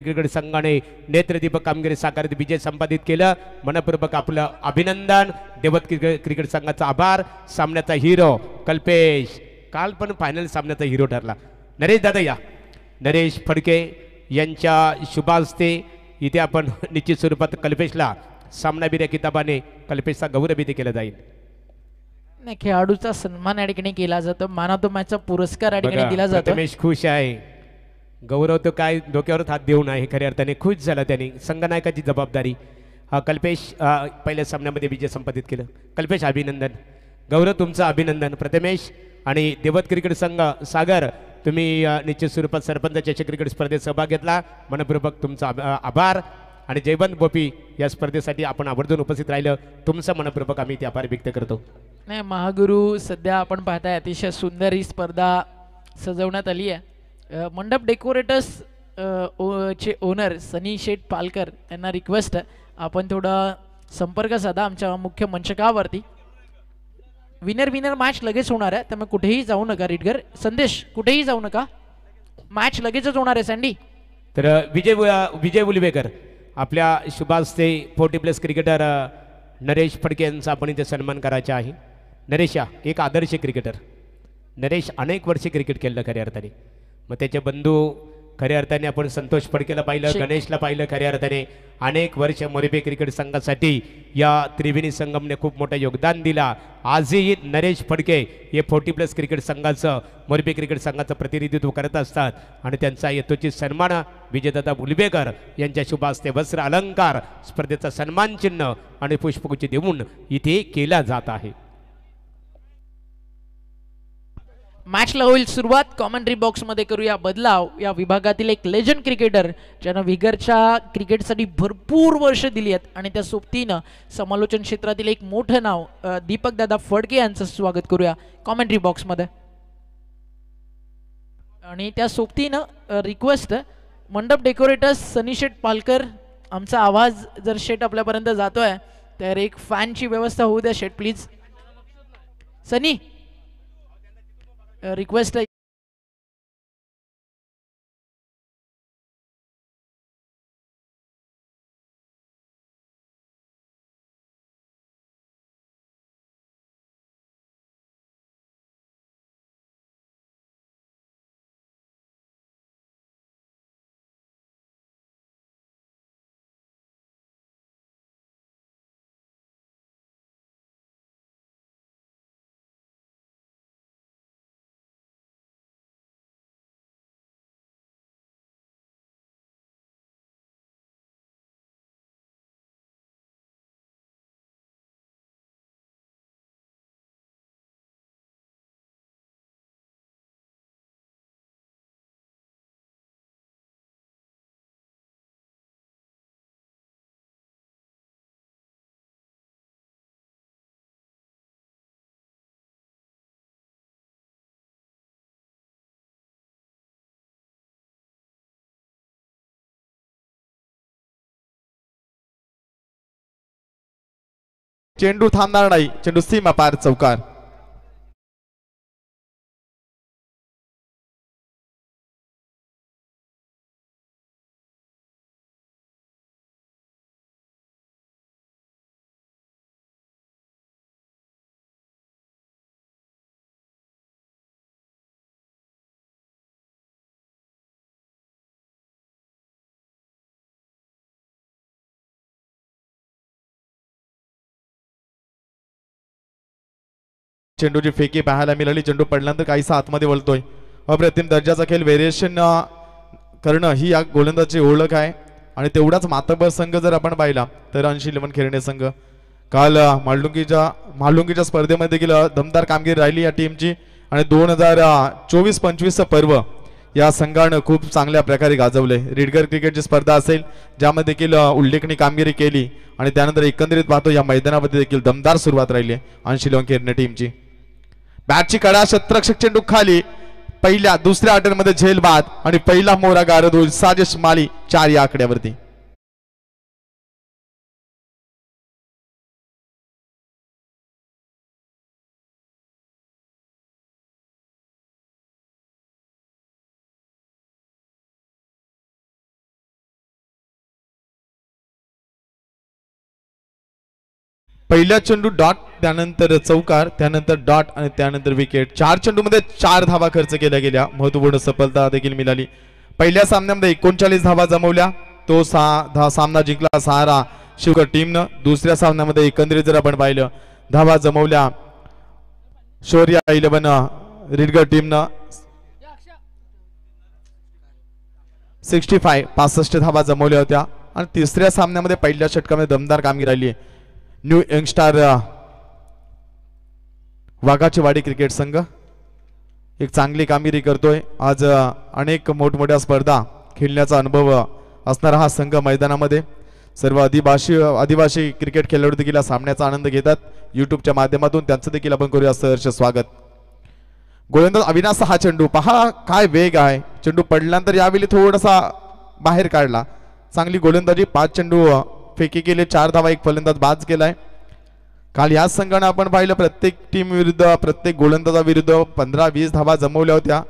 Cricket संघाने नेत्रदीपक कामगिरी साकारत विजय संपादित केलं. मनपूर्वक आपलं अभिनंदन. देवत क्रिकेट संघाचा आभार. सामन्याचा हिरो कल्पेश काल पण फायनल सामन्याचा हिरो ठरला. नरेश दादा या. नरेश फडके यांच्या शुभास्ते इथे आपण निश्चित स्वरूपात कल्पेशला सामनावीर किताबाने कल्पेशचा गौरव केला जाईल. नाही, खेळाडूचा सन्मान या ठिकाणी केला जातो. मॅन ऑफ द मॅचचा पुरस्कार या ठिकाणी दिला जातो. रमेश खुश आहे. गौरव तो काय डोक्यावर हात देऊ नये खऱ्या अर्थाने खुश झाला त्यांनी. संघनायकाची जबाबदारी कल्पेश पहिल्या सामन्यामध्ये विजय संपादित केलं. कल्पेश अभिनंदन. गौरव तुमचं अभिनंदन. प्रथमेश आणि देवत क्रिकेट संघ सागर तुम्ही निश्चित स्वरूपात सरपंच चषक क्रिकेट स्पर्धेत सहभाग घेतला. मनपूर्वक तुमचा आभार. आणि जयवंत गोपी या स्पर्धेसाठी आपण आवर्जून उपस्थित राहिलं. तुमचं मनपूर्वक आम्ही ते आभार व्यक्त करतो. नाही, महागुरु सध्या आपण पाहताय अतिशय सुंदर ही स्पर्धा सजवण्यात आली आहे. मंडप डेकोरेटर्स चे ओनर सनी शेठ पालकर यांना रिक्वेस्ट आहे आपण थोडा संपर्क साधा आमच्या मुख्य मंचकावरती. विनर मॅच लगेच होणार आहे त्यामुळे कुठेही जाऊ नका. रीडगर संदेश कुठेही जाऊ नका. मॅच लगेचच होणार आहे. सँडी तर विजय उलवेकर आपल्या शुभास्ते 40+ क्रिकेटर नरेश फडके यांचा आपण इथे सन्मान करायचा आहे. नरेश एक आदर्श क्रिकेटर. नरेश अनेक वर्षे क्रिकेट खेळलं खऱ्या अर्थाने. मग त्याचे बंधू खऱ्या अर्थाने आपण संतोष फडकेला पाहिलं, गणेशला पाहिलं. खऱ्या अर्थाने अनेक वर्ष मोरबी क्रिकेट संघासाठी या त्रिवेणी संगमने खूप मोठं योगदान दिला. आजही नरेश फडके हे 40+ क्रिकेट संघाचं मोरबी क्रिकेट संघाचं प्रतिनिधित्व करत असतात आणि त्यांचा यथोचित सन्मान विजयदादा उलवेकर यांच्या शुभ हस्ते वस्त्र अलंकार स्पर्धेचा सन्मान चिन्ह आणि पुष्पगुच्छ देऊन इथे केला जात आहे. मॅचला होईल सुरुवात. कॉमेंट्री बॉक्समध्ये करूया बदलाव. या विभागातील एक लेजंड क्रिकेटर ज्यानं विगरच्या क्रिकेटसाठी भरपूर वर्ष दिली आहेत आणि त्या सोबतीनं समालोचन क्षेत्रातील एक मोठं नाव दीपक दादा फडके यांचं स्वागत करूया कॉमेंट्री बॉक्समध्ये. आणि त्या सोबतीनं रिक्वेस्ट मंडप डेकोरेटर्स सनी शेठ पालकर आमचा आवाज जर शेठ आपल्यापर्यंत जातोय तर एक फॅनची व्यवस्था होऊ द्या शेठ प्लीज. सनी रिक्वेस्ट आहे. चेंडू थांबणार नाही. चेंडू सीमा पार चौकार. चेंडूची फेकी पाहायला मिळाली. चेंडू पडल्यानंतर काहीसा आतमध्ये वळतोय. अप्रतिम दर्जाचा खेळ व्हेरिएशन करणं ही या गोलंदाजी ओळख आहे. आणि तेवढाच मातबर संघ जर आपण पाहिला तर 80-11 खेळणे संघ काल मालुंगीच्या स्पर्धेमध्ये देखील दमदार कामगिरी राहिली या टीमची. आणि 2024-25 पर्व या संघानं खूप चांगल्या प्रकारे गाजवले. रीडगर क्रिकेटची स्पर्धा असेल ज्यामध्ये देखील उल्लेखनीय कामगिरी केली. आणि त्यानंतर एकंदरीत पाहतो या मैदानामध्ये देखील दमदार सुरुवात राहिली 80-11 खेळणे टीमची. बॅटची कडा शतरक्षक चेंडू खाली. दुसऱ्या अटेमध्ये झेल बाद आणि पहिला मोरा गारद होईल साजिश माली 4 या आकड्यावरती. पहिला चेंडू डॉट, त्यानंतर चौकार, त्यानंतर डॉट आणि त्यानंतर विकेट. 4 चेंडूमध्ये 4 धावा खर्च केल्या गेल्या. महत्वपूर्ण सफलता देखील मिळाली. पहिल्या सामन्यामध्ये 39 धावा जमवल्या, तो सामना जिंकला सहारा शिवकर टीमनं. दुसऱ्या सामन्यामध्ये एकंदरीत जर आपण पाहिलं धावा जमवल्या शौर्य 11 रिडगर टीमनं 65 धावा जमवल्या होत्या. आणि तिसऱ्या सामन्यामध्ये पहिल्या षटकामध्ये दमदार कामगिरी राहिली. न्यू यंगस्टार वाघाची वाडी क्रिकेट संघ एक चांगली कामगिरी करतोय. आज अनेक मोठमोठ्या स्पर्धा खेळण्याचा अनुभव असणारा हा संघ मैदानामध्ये सर्व आदिवासी क्रिकेट खेळाडू देखील या सामन्याचा आनंद घेतात यूट्यूबच्या माध्यमातून. त्यांचं देखील आपण करूया सहर्ष स्वागत. गोलंदाज अविनाश हा चेंडू पहा काय वेग आहे. चेंडू पडल्यानंतर यावेळी थोडासा बाहेर काढला. चांगली गोलंदाजी. 5 चेंडू फेकी केले, 4 धावा, एक फलंदाज बाद केलाय. काल याच संघाने आपण पाहिलं प्रत्येक टीम विरुद्ध प्रत्येक गोलंदाजाविरुद्ध 15-20 धावा जमवल्या होत्या.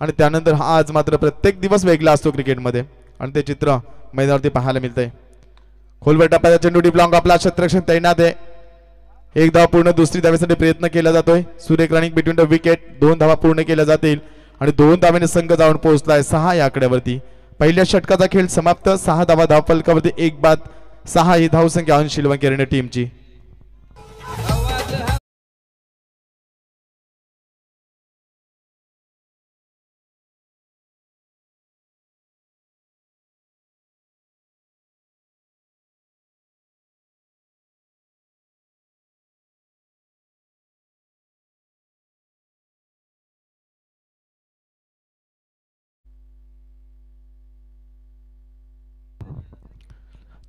आणि त्यानंतर हा आज मात्र प्रत्येक दिवस वेगळा असतो क्रिकेटमध्ये आणि ते चित्र मैदानावरती पाहायला मिळतंय. खोलवर टप्प्याचा चेंडू डीप लॉंग, आपला क्षेत्ररक्षण तैनात आहे. एक धावा पूर्ण, दुसरी धावेसाठी प्रयत्न केला जातोय. सुरेख रनिंग बिटवीन द विकेट. 2 धावा पूर्ण केल्या जातील आणि 2 धावेने संघ जाऊन पोहोचलाय 6 या आकड्यावरती. पहिल्या षटकाचा खेळ समाप्त. 6 धावा धावफलकावरती, 1 बाद, 6 ही धावसंख्या अंश शिलवण केरणे टीमची.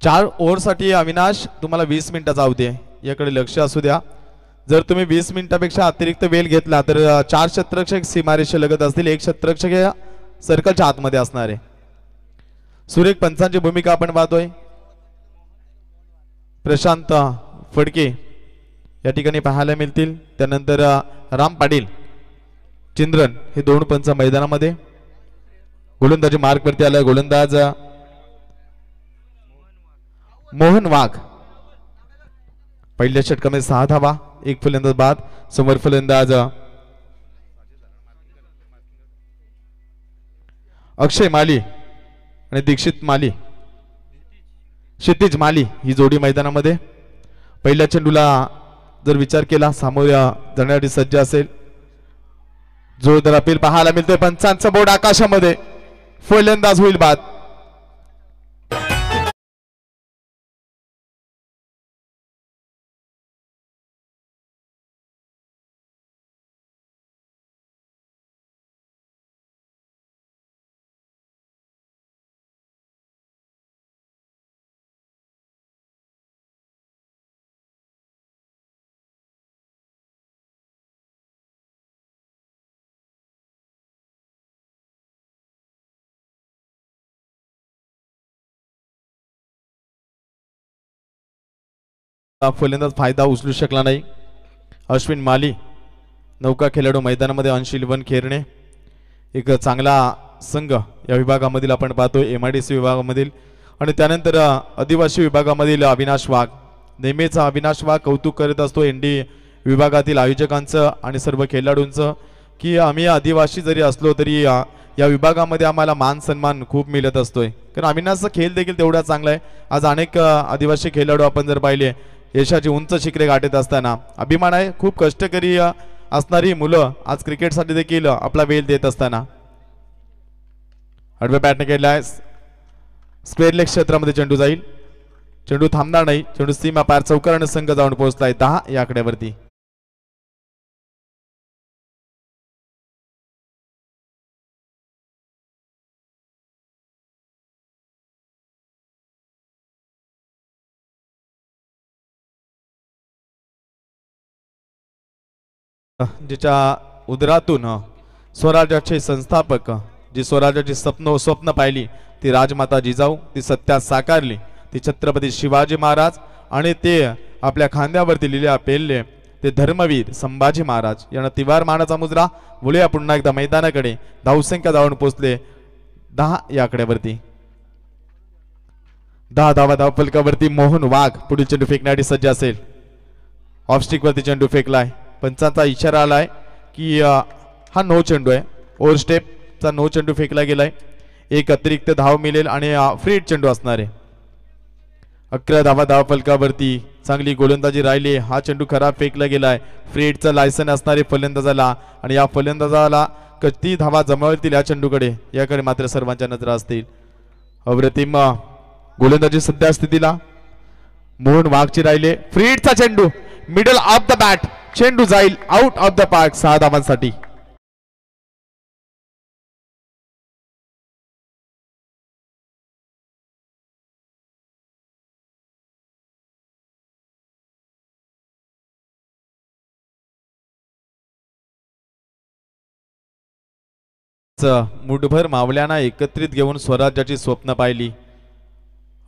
चार ओव्हरसाठी अविनाश तुम्हाला 20 मिनिटाचा अवधी आहे, याकडे लक्ष असू द्या. जर तुम्ही 20 मिनिटापेक्षा अतिरिक्त वेळ घेतला तर 4 क्षेत्ररक्षक सीमारेषे लगत असतील, 1 क्षेत्ररक्षक या सर्कलच्या आतमध्ये असणार आहे. सुरेख पंचांची भूमिका आपण पाहतोय. प्रशांत फडके या ठिकाणी पाहायला मिळतील. त्यानंतर राम पाटील, चिंद्रन हे 2 पंच मैदानामध्ये. गोलंदाजी मार्कवरती आलाय गोलंदाज मोहन वाघ. पहिल्या षटकामध्ये 6 धावा, 1 फलंदाज बाद. समोर फलंदाज अक्षय माली आणि दीक्षित माली, क्षितिज माली ही जोडी मैदानामध्ये. पहिल्या चेंडूला जर विचार केला सामोर जाण्यासाठी सज्ज असेल. जोरदार अपील पाहायला मिळतोय. पंचांचा बोर्ड आकाशामध्ये. फलंदाज होईल बाद. फलंदाज फायदा उचलू शकला नाही. अश्विन माली नौका खेळाडू मैदानामध्ये. अंशिलवन खेरणे एक चांगला संघ या विभागामधील आपण पाहतोय, MIDC विभागामधील. आणि त्यानंतर आदिवासी विभागामधील अविनाश वाघ. नेहमीच अविनाश वाघ कौतुक करत असतो ND विभागातील आयोजकांचं आणि सर्व खेळाडूंचं की आम्ही आदिवासी जरी असलो तरी या विभागामध्ये आम्हाला मान सन्मान खूप मिळत असतोय. कारण अविनाशचा खेळ देखील तेवढा चांगला आहे. आज अनेक आदिवासी खेळाडू आपण जर पाहिले यशाची उंच शिखरे गाठत असताना अभिमान आहे. खूप कष्टकरी असणारी मुलं आज क्रिकेटसाठी देखील आपला वेळ देत असताना. आडव्या बॅटने केलाय. स्क्वेअर लेग क्षेत्रामध्ये चेंडू जाईल. चेंडू थांबणार नाही. चेंडू सीमा पार चौकाराने संघ जाऊन पोहोचलाय 10 या आकड्यावरती. जिच्या उदरातून स्वराज्याचे संस्थापक, जी स्वराज्याची स्वप्न पाहिली ती राजमाता जिजाऊ, ती सत्यात साकारली ती छत्रपती शिवाजी महाराज, आणि ते आपल्या खांद्यावरती लिहिल्या पेलले ते धर्मवीर संभाजी महाराज यांना तिवार मानाचा मुजरा. बोलूया पुन्हा एकदा मैदानाकडे. धावसंख्या जाऊन पोहोचले 10 या आकड्यावरती. 10 धावा धावफलकावरती. मोहन वाघ पुढील चेंडू फेकण्यासाठी सज्ज असेल. ऑफस्टिक वरती चेंडू फेकलाय, पंचांचा इशारा आलाय की हा नो चेंडू आहे, ओव्हर स्टेपचा नो चेंडू फेकला गेलाय, एक अतिरिक्त धाव मिळेल आणि फ्री हिट चेंडू असणार आहे. 11 धावा धाव फलकावरती, चांगली गोलंदाजी राहिली, हा चेंडू खराब फेकला गेलाय, फ्री हिटचं लायसन असणारे फलंदाजाला आणि या फलंदाजाला किती धावा जमवतील या चेंडूकडे याकडे मात्र सर्वांच्या नजरा असतील. अप्रतिम गोलंदाजी सध्या स्थितीला मोहन वाघची राहिले, फ्री हिटचा चेंडू मिडल ऑफ द बॅट, चेंडू जाईल आउट ऑफ द पार्क 6 धावांसाठी. मुठभर मावल्यांना एकत्रित घेऊन स्वराज्याची स्वप्न पाहिली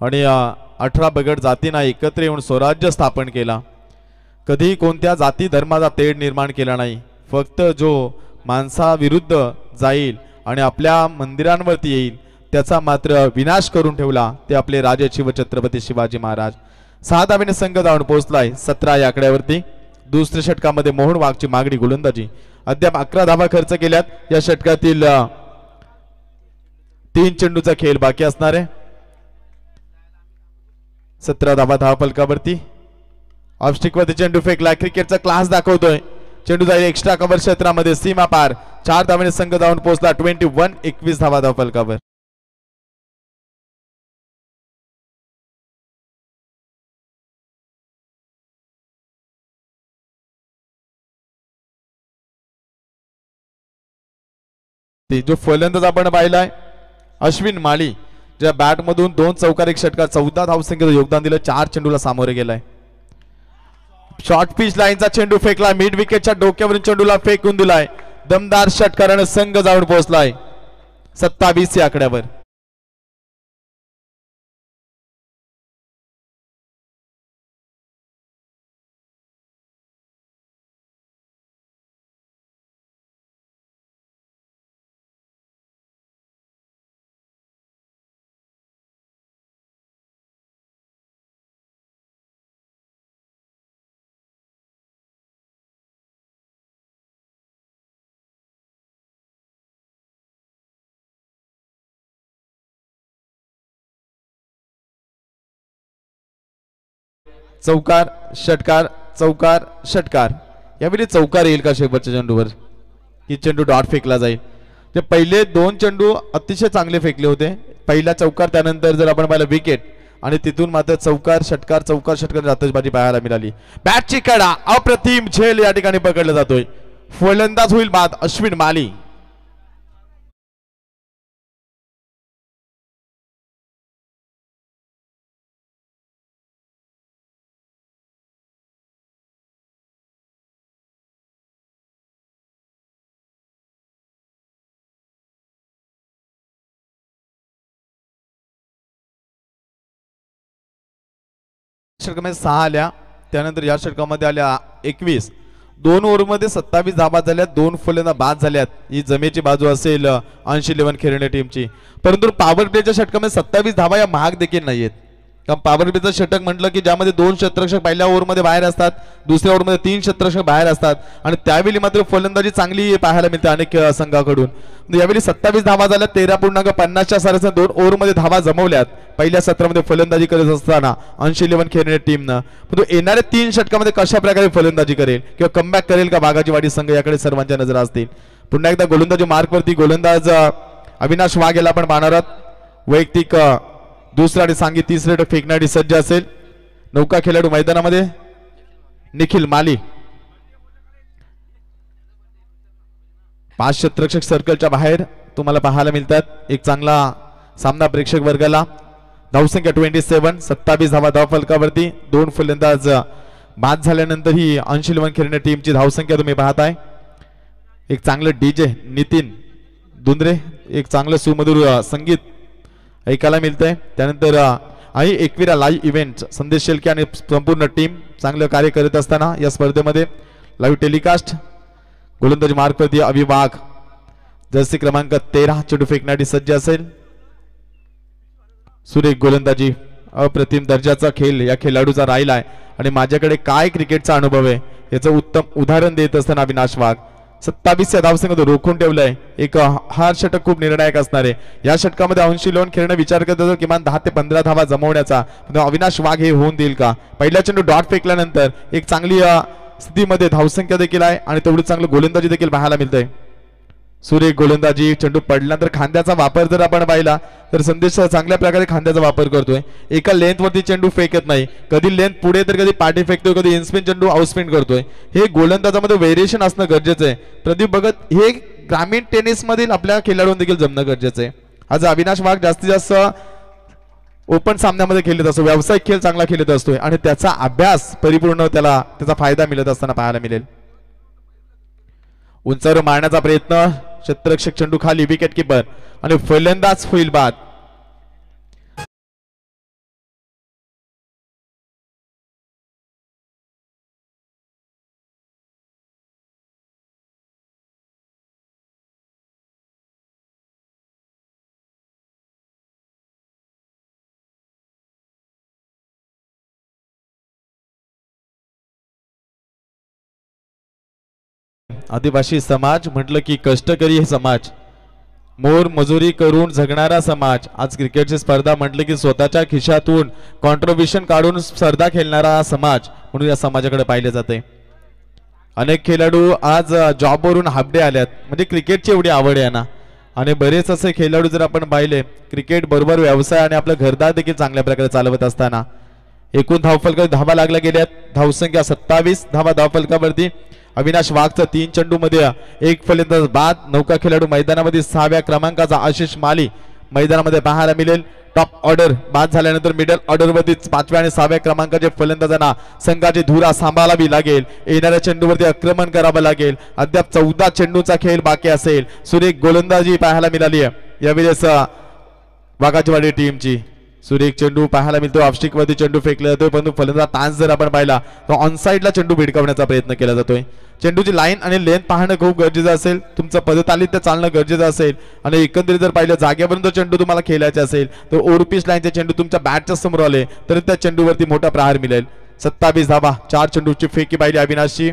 आणि 18 बगड जातींना एकत्र येऊन स्वराज्य स्थापन केला. कधी कोणत्या जाती धर्माचा तेढ निर्माण केला नाही. फक्त जो माणसाविरुद्ध जाईल आणि आपल्या मंदिरांवरती येईल त्याचा मात्र विनाश करून ठेवला ते आपले राजे शिवछत्रपती शिवाजी महाराज. 6 धावेने संघ जाऊन पोहोचलाय 17 या आकड्यावरती. दुसऱ्या षटकामध्ये मोहन वाघची मागणी गोलंदाजी, अद्याप 11 धावा खर्च केल्यात. या षटकातील 3 चेंडूचा खेळ बाकी असणार आहे. 17 धावा धाव फलकावरती. ऑफस्टिक वरती चेंडू फेकला, क्रिकेटचा क्लास दाखवतोय. चेंडू जाईल एक्स्ट्रा कव्हर क्षेत्रामध्ये, सीमा पार. 4 धावेने संघ जाऊन पोहोचला 21 धावा धाव फलकावर. जो फलंदाज आपण पाहिलाय अश्विन माळी, ज्या बॅट मधून 2 चौकार 1 षटकार 14 धावसंख्येचं योगदान दिलं, 4 चेंडूला सामोरे गेलाय. शॉर्ट पिच लाईनचा चेंडू फेकला, मिड विकेटच्या डोक्यावरून चेंडूला फेकून दिलाय. दमदार षटकाराने संघ जाऊन पोहोचलाय 27 या आकड्यावर. चौकार षटकार चौकार षटकार, यावेळी चौकार येईल का शेवटच्या चेंडूवर? ही चेंडू डॉट फेकला जाईल. जे पहिले 2 चेंडू अतिशय चांगले फेकले होते, पहिला चौकार, त्यानंतर जर आपण पाहिलं विकेट, आणि तिथून मात्र चौकार षटकार आतषबाजी पाहायला मिळाली. बॅटची कडा, अप्रतिम झेल या ठिकाणी पकडला जातोय. फलंदाज होईल बाद अश्विन माली. षटकामध्ये 6 आल्या, त्यानंतर या षटकामध्ये आल्या 21. 2 ओव्हरमध्ये 27 धावा झाल्या, 2 फलंदाज बाद झाल्यात. ही जमेची बाजू असेल 80-11 खेळणे टीमची. परंतु पॉवर प्लेच्या षटकामध्ये 27 धावा या महाग देखील नाहीयेत. कारण पॉवर प्लेचं षटक म्हटलं की ज्यामध्ये 2 क्षेत्ररक्षक पहिल्या ओव्हरमध्ये बाहेर असतात, दुसऱ्या ओव्हरमध्ये 3 क्षेत्ररक्षक बाहेर असतात, आणि त्यावेळी मात्र फलंदाजी चांगली पाहायला मिळते अनेक संघाकडून. यावेळी 27 धावा झाल्या, 13.50च्या सरासरी 2 ओव्हरमध्ये धावा जमवल्यात पहिल्या सत्रामध्ये फलंदाजी करत असताना 80-11 खेळणे टीमनं. परंतु येणाऱ्या 3 षटकामध्ये कशा प्रकारे फलंदाजी करेल किंवा कमबॅक करेल का बागाजीवाडी संघ, याकडे सर्वांच्या नजरा असतील. पुन्हा एकदा गोलंदाजी मार्कवरती गोलंदाज अविनाश वाघ याला आपण पाहणार आहोत. वैयक्तिक दुसरा आणि सांगी तिसरे षटक फेकण्यासाठी सज्ज असेल. नौका खेळाडू मैदानामध्ये निखिल माली. 5 क्षेत्ररक्षक सर्कलच्या बाहेर तुम्हाला पाहायला मिळतात. एक चांगला सामना प्रेक्षक वर्गाला. धावसंख्या 27, 27 धावा धाव फलकावरती. 2 फलंदाज बाद झाल्यानंतर ही 80-11 खेळणे टीमची धावसंख्या तुम्ही पाहताय. एक चांगलं डीजे नितीन दुंद्रे, एक चांगलं सुमधुर संगीत ऐकायला मिळतंय. त्यानंतर आई एकविरा लाईव्ह इव्हेंट संदेश शेलके आणि संपूर्ण टीम चांगलं कार्य करत असताना या स्पर्धेमध्ये लाईव्ह टेलिकास्ट. गोलंदाजी मार्कवरती अविवाग जर्सी क्रमांक 13 चेंडू फेकण्यासाठी सज्ज असेल. सुरेख गोलंदाजी अप्रतिम दर्जाचा खेळ या खेळाडूचा राहिला आहे आणि माझ्याकडे काय क्रिकेटचा अनुभव आहे याचं उत्तम उदाहरण देत असताना अविनाश वाघ 27 धावसंघ रोखून ठेवलाय. एक हा षटक खूप निर्णायक असणार आहे. या षटकामध्ये 80 लोन खेळणं विचार करत होतो किमान 10 ते 15 धावा जमवण्याचा, पण अविनाश वाघ हे होऊन देईल का? पहिला चेंडू डॉट फेकल्यानंतर एक चांगली स्थितीमध्ये धावसंख्या देखील आहे आणि तेवढी चांगलं गोलंदाजी देखील पाहायला मिळतंय. सुरेख गोलंदाजी, चेंडू पडल्यानंतर खांद्याचा वापर जर आपण पाहिला तर संदेश चांगल्या प्रकारे खांद्याचा वापर करतोय. एका लेंथ वरती चेंडू फेकत नाही, कधी लेंथ पुढे तर कधी पाठी फेकतोय, कधी इनस्पिन चेंडू आउटस्पिन करतोय. हे गोलंदाजामध्ये व्हेरिएशन असणं गरजेचं आहे. प्रदीप भगत, हे ग्रामीण टेनिस मधील आपल्या खेळाडूंना देखील जमणं गरजेचं आहे. आज अविनाश वाघ जास्तीत जास्त ओपन सामन्यामध्ये खेळत असतो, व्यावसायिक खेळ चांगला खेळत असतोय आणि त्याचा अभ्यास परिपूर्ण त्याला त्याचा फायदा मिळत असताना पाहायला मिळेल. उंचावर मारण्याचा प्रयत्न, क्षेत्ररक्षक चेंडू खाली, विकेट किपर आणि फलंदाज होईल बाद. आदिवासी समाज म्हटलं की कष्टकरी समाज, मोर मजुरी करून जगणारा समाज. आज क्रिकेटची स्पर्धा म्हटलं की स्वतःच्या खिशातून कॉन्ट्रीब्युशन काढून स्पर्धा खेळणारा समाज म्हणून या समाजाकडे पाहिले जाते. अनेक खेळाडू आज जॉबवरून हाफ डे आल्यात, म्हणजे क्रिकेटची एवढी आवड आहे ना. आणि बरेच असे खेळाडू जर आपण पाहिले क्रिकेट बरोबर व्यवसाय आणि आपलं घरदार देखील चांगल्या प्रकारे चालवत असताना एकूण धावफलकावर धावा लागल्या गेल्यात. धावसंख्या 27 धावा धावफलकावरती. अविनाश वाघचा 3 चेंडूमध्ये एक फलंदाज बाद. नौका खेळाडू मैदानामध्ये 6व्या क्रमांकाचा आशिष माली मैदानामध्ये पाहायला मिळेल. टॉप ऑर्डर बाद झाल्यानंतर मिडल ऑर्डर वरती 5व्या आणि 6व्या क्रमांकाचे फलंदाजांना संघाची धुरा सांभाळावी लागेल. येणाऱ्या चेंडूवरती आक्रमण करावं लागेल. अद्याप 14 चेंडूचा खेळ बाकी असेल. सुरेख गोलंदाजी पाहायला मिळाली आहे यावेळेस वाघाचीवाडी टीमची. सुरेख चेंडू पाहायला मिळतो. ऑफस्टिक वरती चेंडू फेकला जातोय, परंतु फलंदाज तांस जर आपण पाहिला तर ऑनसाइडला चेंडू भिडकावण्याचा प्रयत्न केला जातोय. चेंडूची लाईन आणि लेंथ पाहणं खूप गरजेचं असेल. तुमचं पदतालित चालणं गरजेचं असेल आणि एकंदरीत जर पाहिलं जागेपर्यंत चेंडू तुम्हाला खेळायचा असेल तर ओव्हरपिच लाईनचे चेंडू तुमच्या बॅटच्या समोर आले तर त्या चेंडूवरती मोठा प्रहार मिळेल. 27 धावा, 4 चेंडूची फेकी पाहिली अविनाशची.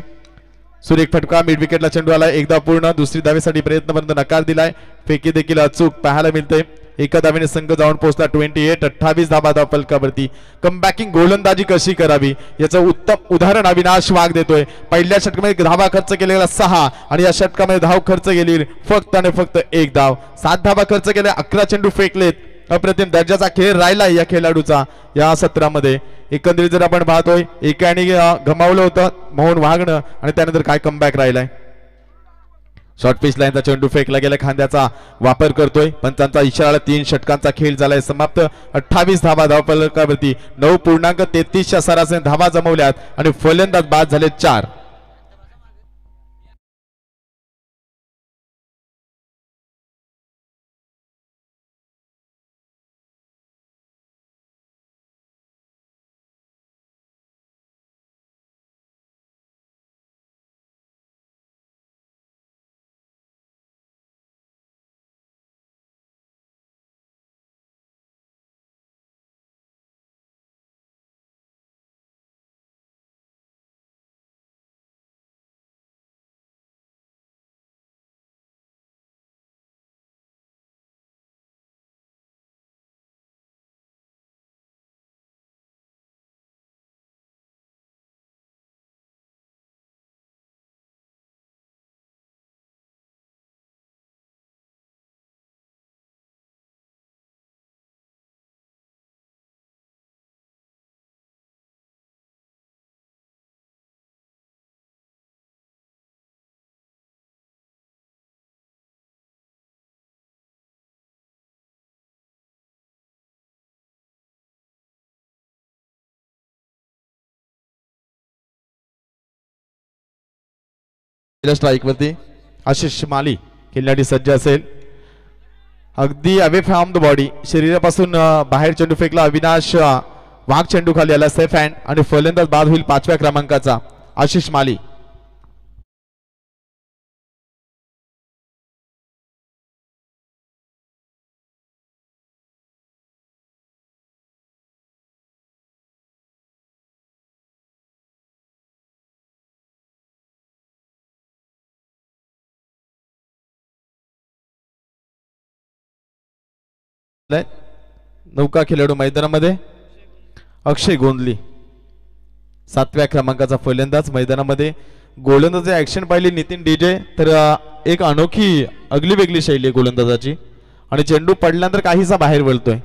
सुरेख फटका, मिड विकेटला चेंडू आला, एकदा पूर्ण. दुसरी धावेसाठी प्रयत्न परंतु नकार दिलाय. फेकी देखील अचूक पाहायला मिळते. एका धावेने संघ जाऊन पोहोचला 28 धावा धावफलकावरती. कमबॅकिंग गोलंदाजी कशी करावी याचं उत्तम उदाहरण अविनाश वाघ देतोय. पहिल्या षटकामध्ये धावा खर्च केलेला 6 आणि या षटकामध्ये धाव खर्च केली फक्त आणि फक्त 1 धाव. 7 धावा खर्च केल्या, 11 चेंडू फेकलेत. अप्रतिम दर्जाचा खेळ राहिला या खेळाडूचा या सत्रामध्ये. एकंदरीत जर आपण पाहतोय एकाने गमावलं होतं मोहन वाघणं आणि त्यानंतर काय कमबॅक राहिलाय. शॉर्ट पिच लाईनचा चेंडू फेकला गेला, खांद्याचा वापर करतोय. पंचांचा इशारा, 3 षटकांचा खेळ झालाय समाप्त. 28 धावा धावफलकावरती. 9.33च्या सरासरी धावा जमवल्यात आणि फलंदाज बाद झाले 4. स्ट्राईक वरती आशिष माली खेळण्यासाठी सज्ज असेल. अगदी अवे फ्रॉम द बॉडी, शरीरापासून बाहेर चेंडू फेकला. अविनाश वाघ चेंडू खाली आला, सेफ हँड आणि फलंदाज बाद होईल 5व्या क्रमांकाचा आशिष माली. नौका खेळाडू मैदानामध्ये अक्षय गोंदली 7व्या क्रमांकाचा फलंदाज मैदानामध्ये. गोलंदाजी ऍक्शन पाहिली नितीन डीजे तर एक अनोखी अगली वेगळी शैली आहे गोलंदाजाची आणि चेंडू पडल्यानंतर काहीसा बाहेर वळतोय.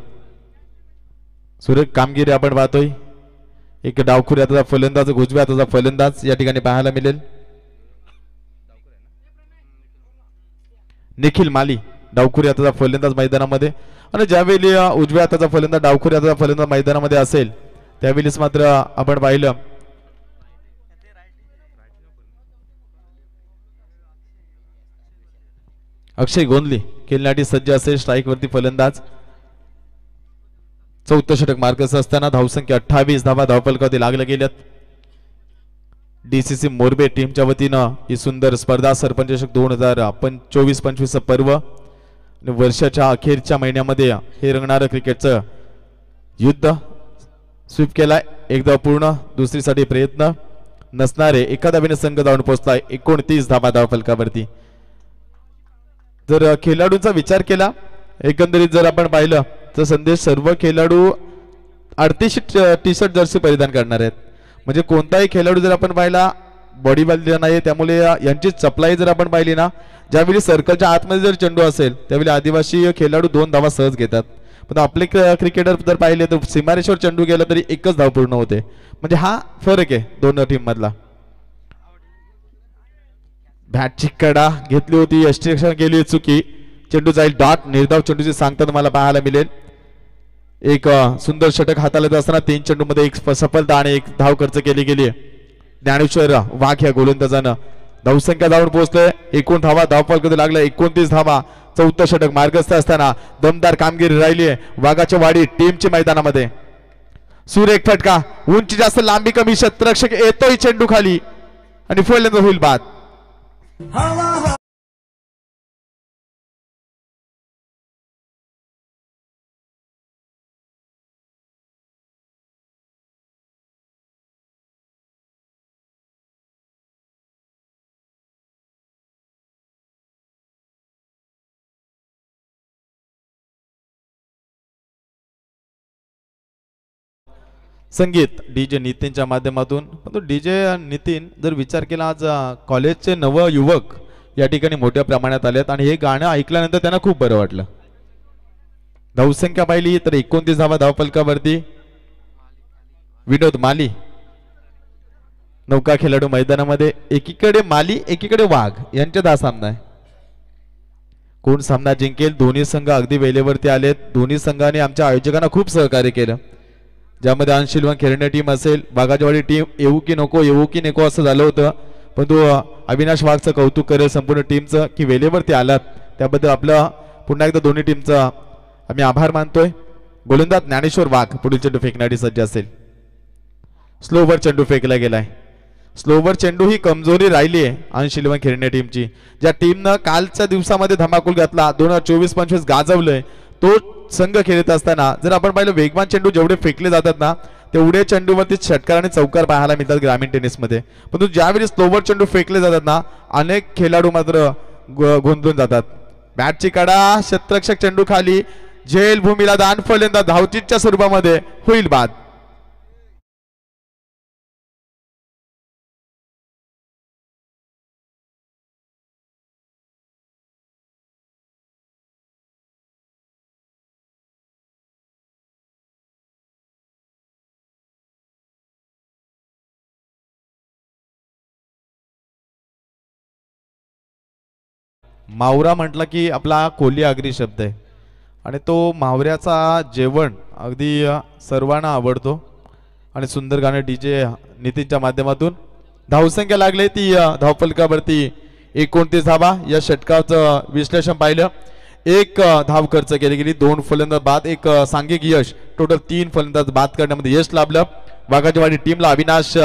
सुरेख कामगिरी आपण पाहतोय. एक डावखुरी हाताचा फलंदाज उजव्या हाताचा फलंदाज या ठिकाणी पाहायला मिळेल. निखिल माली डावखुरी हाताचा फलंदाज मैदानामध्ये आणि ज्यावेळी उजव्या हाताचा फलंदाज डावखुरी हाताचा फलंदाज मैदानामध्ये असेल त्यावेळीच मात्र आपण पाहिलं अक्षय गोंदली खेळण्यासाठी सज्ज असेल. स्ट्राईक वरती फलंदाज. 4थं षटक मार्गस्थ असताना धावसंख्या 28 धावा धावफलकावरती लागल्या गेल्यात. डीसीसी मोरबे टीमच्या वतीनं ही सुंदर स्पर्धा सरपंच चषक 2024-25 पर्व आणि वर्षाच्या अखेरच्या महिन्यामध्ये हे रंगणारं क्रिकेटचं युद्ध स्वीप केलाय. एकदा पूर्ण दुसरीसाठी प्रयत्न नसणारे एका धावेने संघ जाऊन पोहोचलाय 29 धावा धावफलकावरती. जर खेळाडूंचा विचार केला एकंदरीत जर आपण पाहिलं तर संदेश सर्व खेळाडू 38 टी शर्ट जर्सी परिधान करणार आहेत. म्हणजे कोणताही खेळाडू जर आपण पाहिला बॉडी बांधलेला नाही त्यामुळे यांची चपलाई जर आपण पाहिली ना ज्यावेळी सर्कलच्या आतमध्ये जर चेंडू असेल त्यावेळी आदिवासी खेळाडू 2 धावा सहज घेतात. पण आपले क्रिकेटर जर पाहिले तर सीमारेषवर चेंडू गेला तरी एकच धाव पूर्ण होते. म्हणजे हा फरक आहे दोन टीम मधला. बॅटची कडा घेतली होती यष्टीरक्षण केली चुकी. चेंडू जाईल डॉट. निर्धाव चेंडूची सांगता तुम्हाला पाहायला मिळेल. एक सुंदर षटक हाताला येत असताना 3 चेंडूमध्ये एक सफलता आणि 1 धाव खर्च केली गेली. ज्ञानेश्वर वाघ या गोलंदाजानं धावसंख्या जाऊन पोहोचलोय. एकूण धावा धावफलकावरती लागल्या 29 धावा. 4थं षटक मार्गस्थ असताना दमदार कामगिरी राहिली आहे वाघाच्या वाडी टीमच्या मैदानामध्ये. सुरेख फटका. उंची जास्त लांबी कमी. क्षेत्ररक्षक येतोय चेंडू खाली आणि फलंदाज होईल बाद. संगीत डीजे नितीनच्या माध्यमातून. पण तो डीजे नितीन जर विचार केला आज कॉलेजचे नव युवक या ठिकाणी मोठ्या प्रमाणात आलेत आणि हे गाणं ऐकल्यानंतर त्यांना खूप बरं वाटलं. धावसंख्या पाहिली तर 29 धावा धावफलकावरती. विनोद माली नौका खेळाडू मैदानामध्ये. एकीकडे माली एकीकडे वाघ यांच्यात हा सामना आहे. कोण सामना जिंकेल. दोन्ही संघ अगदी वेळेवरती आलेत. दोन्ही संघाने आमच्या आयोजकांना खूप सहकार्य केलं. ज्यामध्ये अंशिलवान खेळण्या टीम असेल बागाजवाडी टीम येऊ की नको असं झालं होतं. पण तो अविनाश वाघचं कौतुक करेल संपूर्ण टीमचं की वेळेवरती आलात त्याबद्दल आपलं पुन्हा एकदा दोन्ही टीमचा आम्ही आभार मानतोय. गोलंदाज ज्ञानेश्वर वाघ पुढील चेंडू फेकण्यासाठी सज्ज असेल. स्लोवर चेंडू फेकला गेलाय. स्लोवर चेंडू ही कमजोरी राहिली आहे अंशिलवान खेळण्या टीमची. ज्या टीमनं कालच्या दिवसामध्ये धमाकूल घातला 2024-25 गाजवलंय तो संघ खेळत असताना जर आपण पाहिलं वेगवान चेंडू जेवढे फेकले जातात ना तेवढे चेंडूवरती षटकार आणि चौकार पाहायला मिळतात ग्रामीण टेनिसमध्ये. परंतु ज्यावेळी स्लोवर चेंडू फेकले जातात ना अनेक खेळाडू मात्र गोंधळून जातात. बॅटची कडा. क्षेत्ररक्षक चेंडू खाली. झेल भूमीला दान. फलंदाज धावचीच्या स्वरूपामध्ये होईल बाद. मावरा म्हटला की आपला कोली आगरी शब्द आहे आणि तो मावऱ्याचा जेवण अगदी सर्वांना आवडतो आणि सुंदर गाणं डीजे नितीनच्या माध्यमातून. धावसंख्या लागली ती धावफलकावरती 29 धावा. या षटकाचं विश्लेषण पाहिलं 1 धाव खर्च केली गेली. 2 फलंदाज बाद. 1 सांघिक यश. टोटल 3 फलंदाज बाद करण्यामध्ये यश लाभलं वाघाजवाडी टीमला अविनाश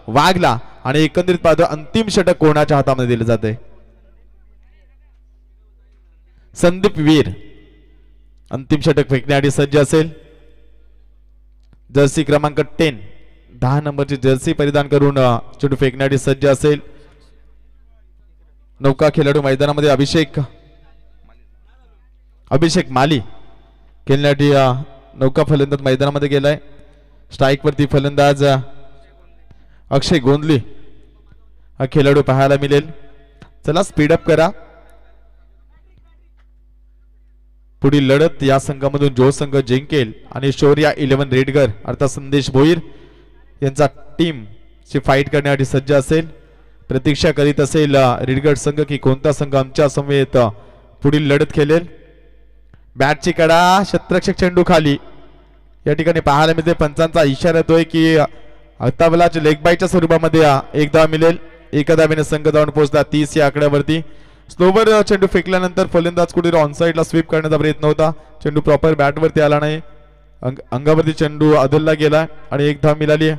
वाघला. आणि एकंदरीत पाहतो अंतिम षटक कोणाच्या हातामध्ये दिलं जाते. संदीप वीर अंतिम षटक फेकण्यासाठी सज्ज असेल. जर्सी क्रमांक 10 नंबरची जर्सी परिधान करून चेंडू फेकण्यासाठी सज्ज असेल. नौका खेळाडू मैदानामध्ये अभिषेक माली खेळण्यासाठी नौका फलंदाज मैदानामध्ये गेलाय. स्ट्राईक वरती फलंदाज अक्षय गोंधली हा खेळाडू पाहायला मिळेल. चला स्पीडअप करा. पुढील लढत या संघामधून जो संघ जिंकेल आणि शौर्या 11 रेडगर अर्थात संदेश भोईर यांचा टीम ची फाईट करण्यासाठी सज्ज असेल. प्रतीक्षा करीत असेल रेडगर संघ की कोणता संघ आमच्या समवेत पुढील लढत खेळेल. बॅटची कडा शतरक्षक चेंडू खाली या ठिकाणी पाहायला मिळते. पंचांचा इशारा येतोय की आताबलाच्या लेग बायच्या स्वरूपामध्ये एक धाव मिळेल. एका धावेने संघ जाऊन पोहोचला 30 या आकड्यावरती. स्लोवर चेंडू फेकल्यानंतर फलंदाज कुठे ऑन साईडला स्वीप करण्याचा प्रयत्न होता. चेंडू प्रॉपर बॅटवरती आला नाही. अंगावरती चेंडू अदलला गेला आणि एक धाव मिळाली.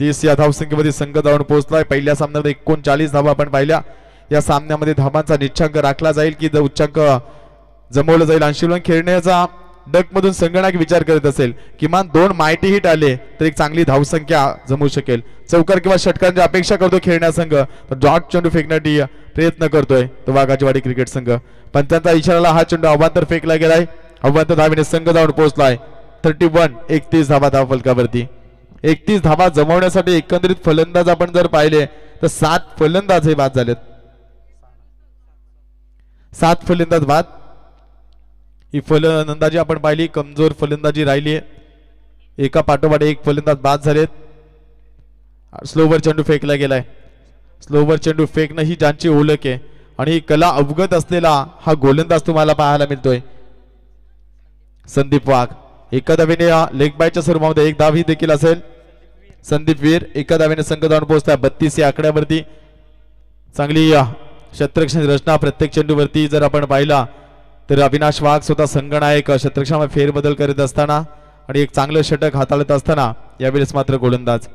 30 या धावसंख्येमध्ये संघ जाऊन पोहोचलाय. पहिल्या सामन्यामध्ये 39 धावा आपण पाहिल्या. या सामन्यामध्ये धावांचा निच्चांक राखला जाईल की उच्चांक जमवलं जाईल. अंशुलन खेळण्याचा डक मधून संगणक विचार करत असेल किमान 2 मायटी हिट आले तर एक चांगली धावसंख्या जमू शकेल. चौकार किंवा षटकांची अपेक्षा करतो खेळण्या संघ तर डॉट चेंडू फेकण्यासाठी प्रयत्न करतोय तो वाघाचीवाडी क्रिकेट संघ. पंचांचा इशाराला हा चेंडू अवांतर फेकला गेलाय. अवांतर धावेने संघ जाऊन पोहोचलाय. 31 धावा धावफलकावरती. 31 धावा जमवण्यासाठी एकंदरीत फलंदाज आपण जर पाहिले तर 7 फलंदाज हे बाद झालेत. 7 फलंदाज बाद. ही फलंदाजी आपण पाहिली कमजोर फलंदाजी राहिली. एका पाठोपाठ एक फलंदाज बाद झालेत. स्लोवर चेंडू फेकला गेलाय. स्लोवर चेंडू फेकणं ही ज्यांची ओळख आहे आणि ही कला अवगत असलेला हा गोलंदाज तुम्हाला पाहायला मिळतोय संदीप वाघ. एका धावेने लेग बायच्या स्वरूपामध्ये एक धाव ही देखील असेल. संदीप वीर एका धावेने संघ जाऊन पोहोचताय 32 या आकड्यावरती. चांगली शतरक्षण रचना प्रत्येक चेंडूवरती जर आपण पाहिला तर अविनाश वाघ स्वतः संघनायक शतरक्षणामध्ये फेरबदल करीत असताना आणि एक चांगलं षटक हाताळत असताना यावेळेस मात्र गोलंदाज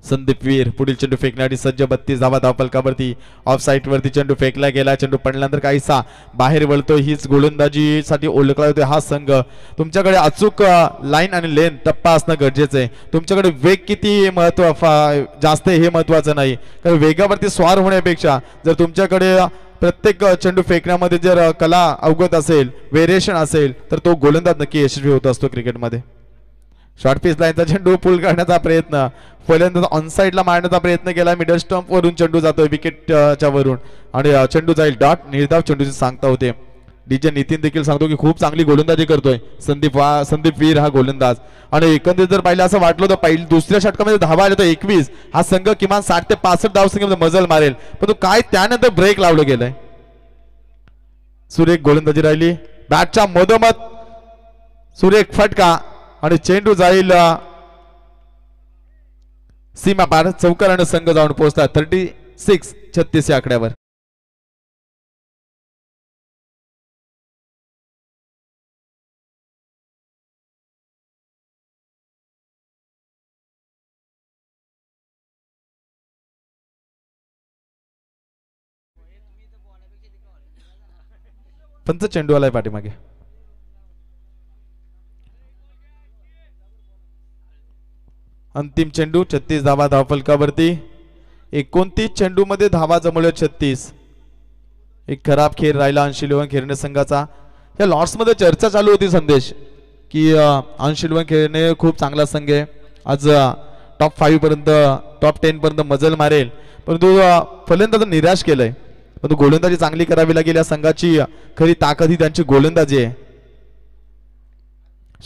संदीप वीर पुढील चेंडू फेकण्यासाठी सज्ज. 32 धावा धावफलकावरती. ऑफ साईड वरती चेंडू फेकला गेला. चेंडू पडल्यानंतर काहीसा बाहेर वळतोय. हीच गोलंदाजीसाठी ओळखला जातोय हा संघ. तुमच्याकडे अचूक लाईन आणि लेन टप्पा असणं गरजेचं आहे. तुमच्याकडे वेग किती जास्त आहे हे महत्वाचं नाही. कारण वेगावरती स्वार होण्यापेक्षा जर तुमच्याकडे प्रत्येक चेंडू फेकण्यामध्ये जर कला अवगत असेल व्हेरिएशन असेल तर तो गोलंदाज नक्की यशस्वी होत असतो क्रिकेटमध्ये. शॉर्ट पिच लाईनचा चेंडू पुल करण्याचा प्रयत्न फलंदाज ऑन साईडला मारण्याचा प्रयत्न केला. मिडल स्टंप वरून चेंडू जातोय विकेटच्या वरून आणि चेंडू जाईल डॉट. निर्धाव चेंडूची सांगता होते. डीजे नितीन देखील सांगतो की खूप चांगली गोलंदाजी करतोय संदीप वीर हा गोलंदाज. आणि एकंदरीत जर पाहिलं असं वाटलं तर दुसऱ्या षटकामध्ये धावा आल्या तर 21 हा संघ किमान 60 ते 65 धावसंख्येमध्ये मजल मारेल. पण काय त्यानंतर ब्रेक लावलं गेलंय. सुरेख गोलंदाजी राहिली. बॅटच्या मधोमध सुरेख फटका आणि चेंडू जाईल सीमा पार. चौकाराने संघ जाऊन पोहोचला 36 या आकड्यावर. पंच चेंडू आलाय पाठीमागे. अंतिम चेंडू 36 धावा धावफलकावरती. 29 चेंडू मध्ये धावा जमवल्या 36. एक खराब खेळ राहिला अंशिलवन खेळणे संघाचा. या लॉर्ड्स मध्ये चर्चा चालू होती संदेश की अंशिलवन खेळणे खूप चांगला संघ आहे. आज टॉप 5 पर्यंत टॉप 10 पर्यंत मजल मारेल. परंतु फलंदाज निराश केलंय. परंतु गोलंदाजी चांगली करावी लागेल. या संघाची खरी ताकद ही त्यांची गोलंदाजी आहे.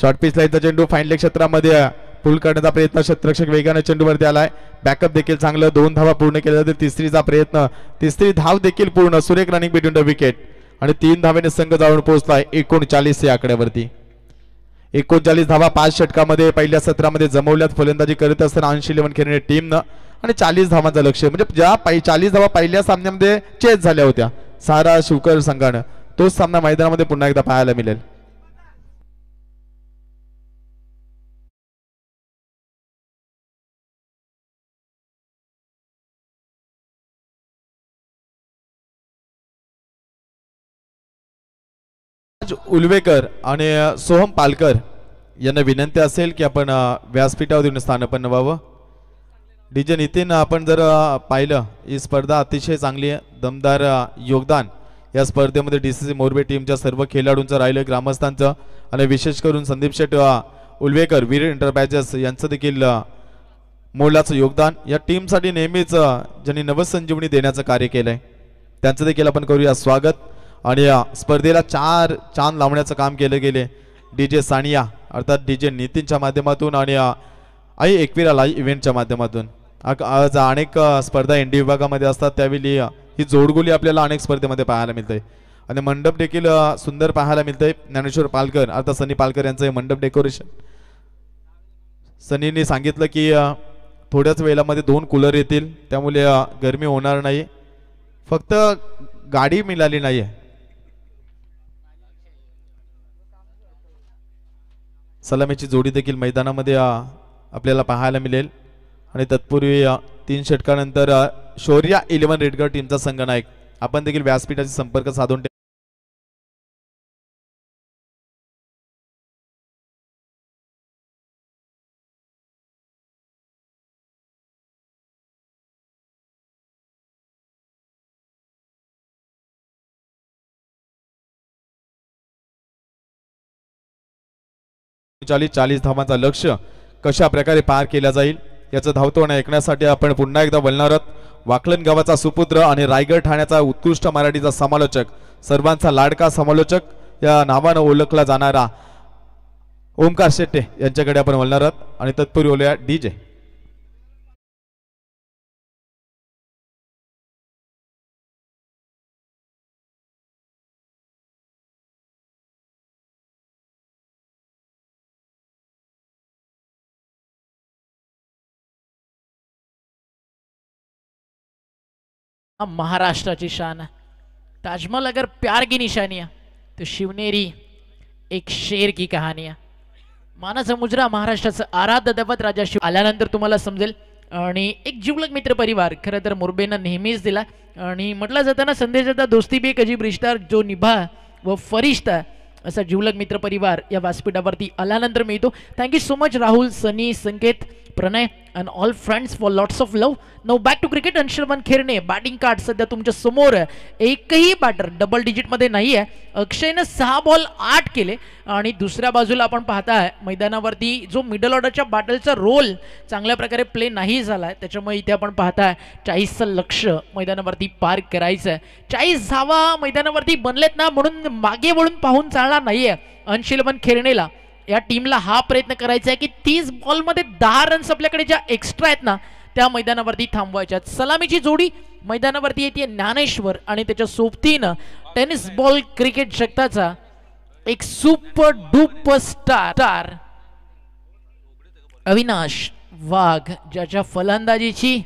शॉर्ट पिच लाईनचा चेंडू फाईन लेग क्षेत्रामध्ये पूल करण्याचा प्रयत्न. शतरक्षक वेगाने चेंडूवरती आलाय. बॅकअप देखील चांगलं. 2 धावा पूर्ण केल्या जातील. तिसरीचा प्रयत्न. तिसरी धाव देखील पूर्ण. सुरेख रनिंग बिटवीन द विकेट आणि 3 धावेने संघ जाऊन पोहोचलाय 39 या आकड्यावरती. 39 धावा 5 षटकामध्ये पहिल्या सत्रामध्ये जमवल्यात फलंदाजी करत असताना अंशिलवन खेळणे टीमनं आणि 40 धावांचं लक्ष. म्हणजे ज्या 40 धावा पहिल्या सामन्यामध्ये चेस झाल्या होत्या सारा शिवकर संघानं तोच सामना मैदानामध्ये पुन्हा एकदा पाहायला मिळेल. उलवेकर आणि सोहम पालकर यांना विनंती असेल की आपण व्यासपीठावर येऊन स्थानपन्न व्हावं. डीजे नितीन आपण जर पाहिलं ही स्पर्धा अतिशय चांगली आहे. दमदार योगदान या स्पर्धेमध्ये DCC मोरबे टीमच्या सर्व खेळाडूंचं राहिलं, ग्रामस्थांचं आणि विशेष करून संदीप शेट उलवेकर वीर एंटरप्राइजेस यांचं देखील मोलाचं योगदान. या टीमसाठी नेहमीच ज्यांनी नवसंजीवनी देण्याचं कार्य केलंय त्यांचं देखील आपण करूया स्वागत. आणि या स्पर्धेला 4 चांद लावण्याचं काम केलं गेले DJ सानिया अर्थात DJ नितीनच्या माध्यमातून आणि आई एकविरा लाईव्ह इव्हेंटच्या माध्यमातून. आज अनेक स्पर्धा ND विभागामध्ये असतात, त्यावेळी ही जोडगोली आपल्याला अनेक स्पर्धेमध्ये पाहायला मिळते आणि मंडप देखील सुंदर पाहायला मिळते. ज्ञानेश्वर पालकर अर्थात सनी पालकर यांचं हे मंडप डेकोरेशन. सनीने सांगितलं की थोड्याच वेळामध्ये 2 कूलर येतील, त्यामुळे गरमी होणार नाही. फक्त गाडी मिळाली नाहीये. सलामीची जोडी देखील मैदानामध्ये आपल्याला पाहायला मिळेल आणि तत्पूर्वी 3 षटकानंतर शौर्या 11 रेडगर टीमचा संघनायक आपण देखील व्यासपीठाशी संपर्क साधून चाळीस धावांचा लक्ष्य कशा प्रकारे पार केला जाईल याचं धावतोण ऐकण्यासाठी आपण पुन्हा एकदा बोलणार आहोत. वाकलन गावाचा सुपुत्र आणि रायगड ठाण्याचा उत्कृष्ट मराठीचा समालोचक, सर्वांचा लाडका समालोचक या नावानं ओळखला जाणारा ओमकार शेट्टे यांच्याकडे आपण बोलणार आहोत. आणि तत्पूर्वी बोलूया DJ. महाराष्ट्राची शान, ताजमहल अगर प्यार की निशानियां तो शिवनेरी एक शेर की कहानियां. मानाचा मुजरा महाराष्ट्राचं आराध्य दैवत राजा शिव आल्यानंतर तुम्हाला समजेल. आणि एक जिवलग मित्र परिवार खरं तर मोरबेनं नेहमीच दिला आणि म्हटलं जातं ना, संदेश जाता दोस्ती भी एक अजीब रिश्ता जो निभा व फरिश्ता, असा जिवलग मित्र परिवार या व्यासपीठावरती आल्यानंतर मिळतो. Thank you so much Rahul, Sunny, Sanket, Pranay and all friends for lots of love. No back to cricket. Anshuman Kherne batting card सध्या तुमच्या समोर, एकही बॅटर डबल डिजिटमध्ये नाही आहे. अक्षयनं 6 बॉल 8 केले आणि दुसऱ्या बाजूला आपण पाहताय मैदानावरती जो मिडल ऑर्डरच्या बॅटलचा रोल चांगल्या प्रकारे प्ले नाही झालाय, त्याच्यामुळे इथे आपण पाहताय 40चं लक्ष मैदानावरती पार करायचं आहे. 40 धावा मैदानावरती बनलेत ना, म्हणून मागे वळून पाहून चालणार नाहीये. अंशुमन खेरणेला या टीमला हा प्रयत्न करायचा आहे की 30 बॉलमध्ये 10 रन्स आपल्याकडे ज्या एक्स्ट्रा आहेत ना त्या मैदानावरती थांबवायच्या. सलामीची जोडी मैदानावरती येते ज्ञानेश्वर आणि त्याच्या सोबतीनं टेनिस बॉल क्रिकेट जगताचा एक सुपर डुपर स्टार अविनाश वाघ, ज्याच्या फलंदाजीची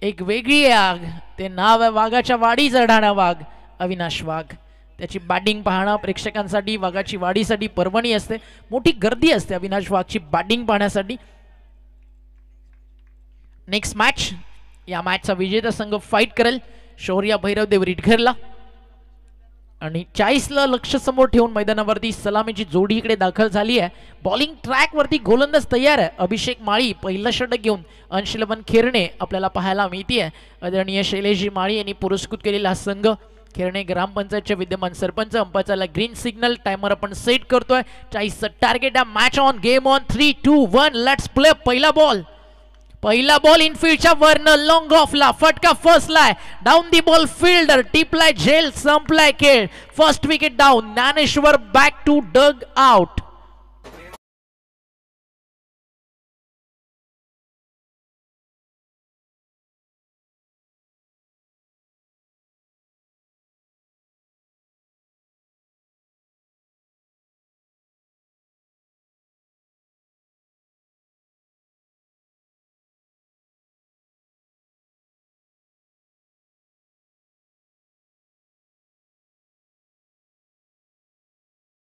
एक वेगळी आग, ते नाव आहे वाघाच्या वाडी चढाणा वाघ, अविनाश वाघ. त्याची बॅटिंग पाहणं प्रेक्षकांसाठी, वाघाची वाडीसाठी पर्वणी असते. मोठी गर्दी असते अविनाश वाघची बॅटिंग पाहण्यासाठी. नेक्स्ट मॅच, या मॅचचा विजेता संघ फाईट करेल शौर्या भैरवदेव रिटघरला. आणि 40ला लक्ष समोर ठेवून मैदानावरती सलामीची जोडी इकडे दाखल झाली आहे. बॉलिंग ट्रॅक वरती गोलंदाज तयार आहे. अभिषेक माळी पहिलं षटक घेऊन अंशुमन खेरणे आपल्याला पाहायला मिळते. आदरणीय शैलेशजी माळी यांनी पुरस्कृत केलेला हा संघ. खेरणे ग्रामपंचायतचे विद्यमान सरपंच. अंपायरला ग्रीन सिग्नल, टायमर आपण सेट करतोय. 40चं टार्गेट आहे. Match on, game on. 3, 2, 1 let's play. पहिला बॉल इनफिल्डच्या वरनं लॉंग ऑफला फटका फसलाय. डाऊन दी बॉल फिल्डर टिपलाय झेल, संपलाय खेळ. First wicket down. Dnyaneshwar back to dugout.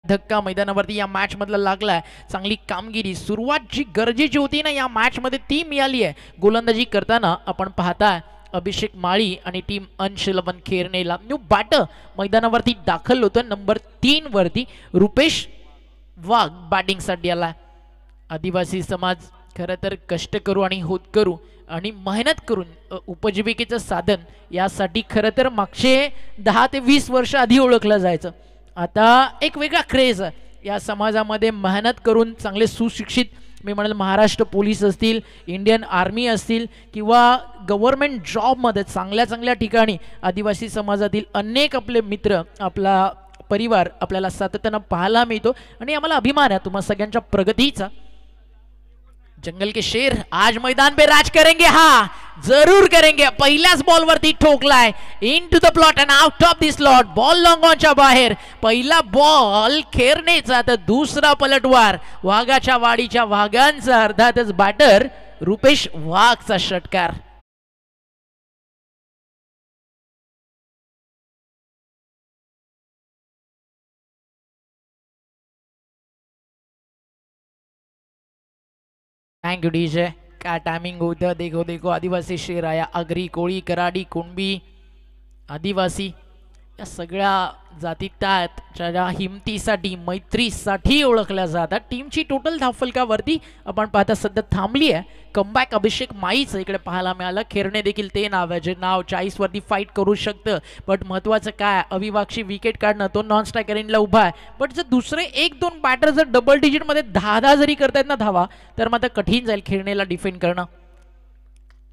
धक्का मैदानावरती या मॅच मधला लागलाय. चांगली कामगिरी, सुरुवात जी गरजेची होती ना या मॅच मध्ये ती मिळाली आहे. गोलंदाजी करताना आपण पाहताय अभिषेक माळी आणि टीम अंशुमन खेरणेला. न्यू बॅटर मैदानावरती दाखल होतं. नंबर 3 वरती रुपेश वाघ बॅटिंग साठी आला. आदिवासी समाज खरं तर कष्ट करू आणि होतकरू आणि मेहनत करून उपजीविकेचं साधन यासाठी खरं तर मागचे 10 ते 20 वर्ष आधी ओळखलं जायचं. आता एक वेगळा क्रेज आहे या समाजामध्ये. मेहनत करून चांगले सुशिक्षित, मी म्हणेल महाराष्ट्र पोलीस असतील, इंडियन आर्मी असतील किंवा गव्हर्नमेंट जॉबमध्ये चांगल्या चांगल्या ठिकाणी आदिवासी समाजातील अनेक आपले मित्र, आपला परिवार आपल्याला सातत्यानं पाहायला मिळतो आणि आम्हाला अभिमान आहे तुम्हा सगळ्यांच्या प्रगतीचा. जंगल के शेर आज मैदान पे राज करेंगे, हाँ जरूर करेंगे. पहिल्याच बॉल वरती ठोकलाय into the plot and out of the slot. Ball long ऑनच्या बाहेर. पहिला बॉल खेरनेचा तर दुसरा पलटवार वाघाच्या वाडीच्या वाघांचा, अर्थातच बॅटर रुपेश वाघचा षटकार. Thank you DJ. क्या टाइमिंग होतं. देखो देखो आदिवासी शेर आया. आगरी, कोळी, कराडी, कुणबी, आदिवासी या सगळ्या जातीत आहेत ज्या हिमतीसाठी, मैत्रीसाठी ओळखल्या जातात. टीमची टोटल धावफलकावरती आपण पाहता सध्या थांबली आहे. कमबॅक अभिषेक माईचं इकडे पाहायला मिळालं. खेरणे देखील ते नाव आहे जे नाव 40 वरती फाईट करू शकतं. बट महत्वाचं काय, अविवाक्षी विकेट काढणं, तो नॉन स्ट्रायकर एंडला उभा आहे. बट जर दुसरे 1-2 बॅटर जर डबल डिजिटमध्ये 10-10 जरी करतायत ना धावा, तर मात्र कठीण जाईल खेळणेला डिफेंड करणं.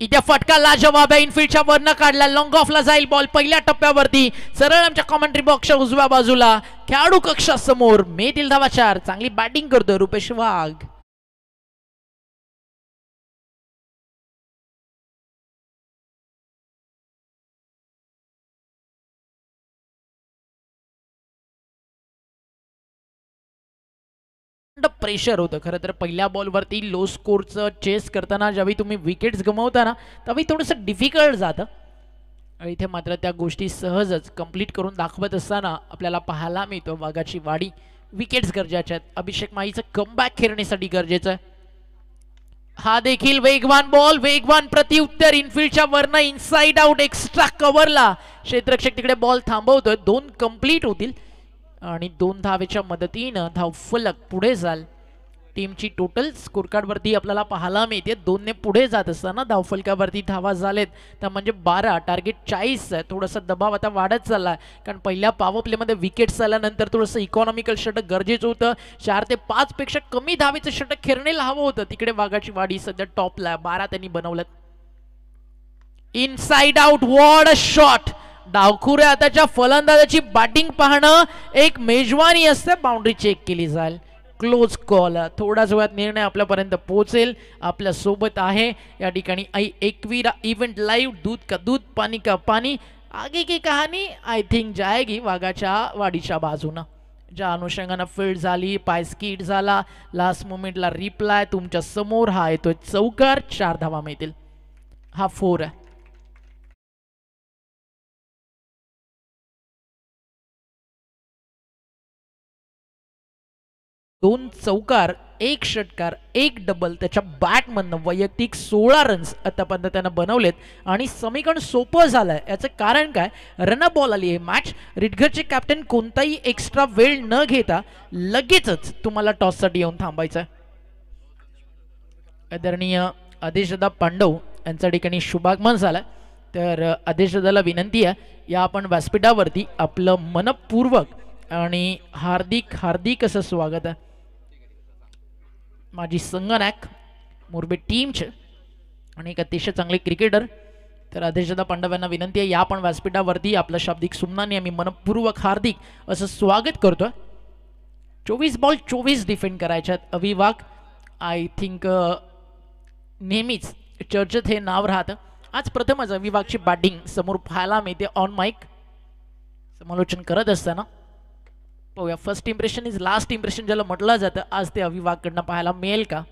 इथे फटका लाजवाब आहे. इनफिल्डच्या वरनं काढला. लॉंग ऑफला जाईल बॉल पहिल्या टप्प्यावरती. सरळ आमच्या कॉमेंट्री बॉक्सच्या उजव्या बाजूला खेळाडू कक्षासमोर मेतील धावा 4. चांगली बॅटिंग करतोय रुपेश वाघ. प्रेशर होतं खरं तर पहिल्या बॉलवरती लो स्कोरचं चेस करताना. ज्यावेळी तुम्ही विकेट्स गमावता ना त्यावेळी थोडंसं डिफिकल्ट जातं. इथे मात्र त्या गोष्टी सहजच कंप्लीट करून दाखवत असताना आपल्याला पाहायला मिळतो वाघाची वाडी. विकेट्स गरजेच्या आहेत. अभिषेक माईचं कमबॅक खेळण्यासाठी गरजेचं आहे. हा देखील वेगवान बॉल, वेगवान प्रत्युत्तर. इनफिल्डच्या वरनं इनसाइड आउट एक्स्ट्रा कव्हरला क्षेत्ररक्षक तिकडे बॉल थांबवतोय. 2 कंप्लीट होतील आणि 2 धावेच्या मदतीनं धावफलक पुढे जाल. टीमची टोटल स्कोरकार्ड वरती आपल्याला पाहायला मिळते 2 ने पुढे जात असताना धावफलकावरती धावा झालेत तर म्हणजे 12. टार्गेट 40 आहे. थोडासा दबाव आता वाढत चाललाय कारण पहिल्या पॉवर प्लेमध्ये विकेट्स आल्यानंतर थोडंसं इकॉनॉमिकल षटक गरजेचं होतं. 4 ते 5 पेक्षा कमी धावेचं षटक खेळणेला हवं होतं. तिकडे वाघाची वाडी सध्या टॉपला 12 त्यांनी बनवलं. Inside out, what a shot. डावखुऱ्या आताच्या फलंदाजाची बॅटिंग पाहणं एक मेजवानी असते. बाउंड्री चेक केली जाईल. Close call. थोड्याच वेळात निर्णय आपल्यापर्यंत पोहोचेल. आपल्या सोबत आहे या ठिकाणी एकवीरा इव्हेंट लाईव्ह. दूध का दूध, पाणी का पाणी. आगे की कहाणी आय थिंक जाएगी वाघाच्या वाडीच्या बाजूनं. ज्या अनुषंगानं फील्ड झाली, पाय स्कीट झाला, लास्ट मोमेंटला रिप्लाय तुमच्या समोर. हा येतोय चौकार. 4 धावा मिळतील. हा 4 आहे. 2 चौकार, 1 षटकार, 1 डबल त्याच्या बॅटमधनं वैयक्तिक 16 रन्स आतापर्यंत त्यानं बनवलेत आणि समीकरण सोपं झालंय. याचं कारण काय, रन बॉल आली आहे मॅच. रिटघरचे कॅप्टन कोणताही एक्स्ट्रा वेळ न घेता लगेचच तुम्हाला टॉससाठी येऊन थांबायचं आहे. आदरणीय आदेशदा पांडव यांच्या ठिकाणी शुभागमन झालं. तर आदेशदाला विनंती आहे या आपण व्यासपीठावरती आपलं मनपूर्वक आणि हार्दिक हार्दिक असं स्वागत आहे. माजी संगनायक मोरबे टीमचे आणि एक अतिशय चांगले क्रिकेटर तर आदेशदा पांडव यांना विनंती आहे या आपण व्यासपीठावरती आपलं शाब्दिक सुमनाने आम्ही मनपूर्वक हार्दिक असं स्वागत करतोय. 24 बॉल 24 डिफेंड करायच्यात. अविवाघ आय थिंक नेहमीच चर्चेत हे नाव राहतं. आज प्रथमच अविवाघची बॅटिंग समोर पाहायला मिळते ऑन माईक. समालोचन करत असताना पाहूया. First impression is last impression ज्याला म्हटलं जातं. आज ते अविवाघकडनं पाहायला मिळेल का.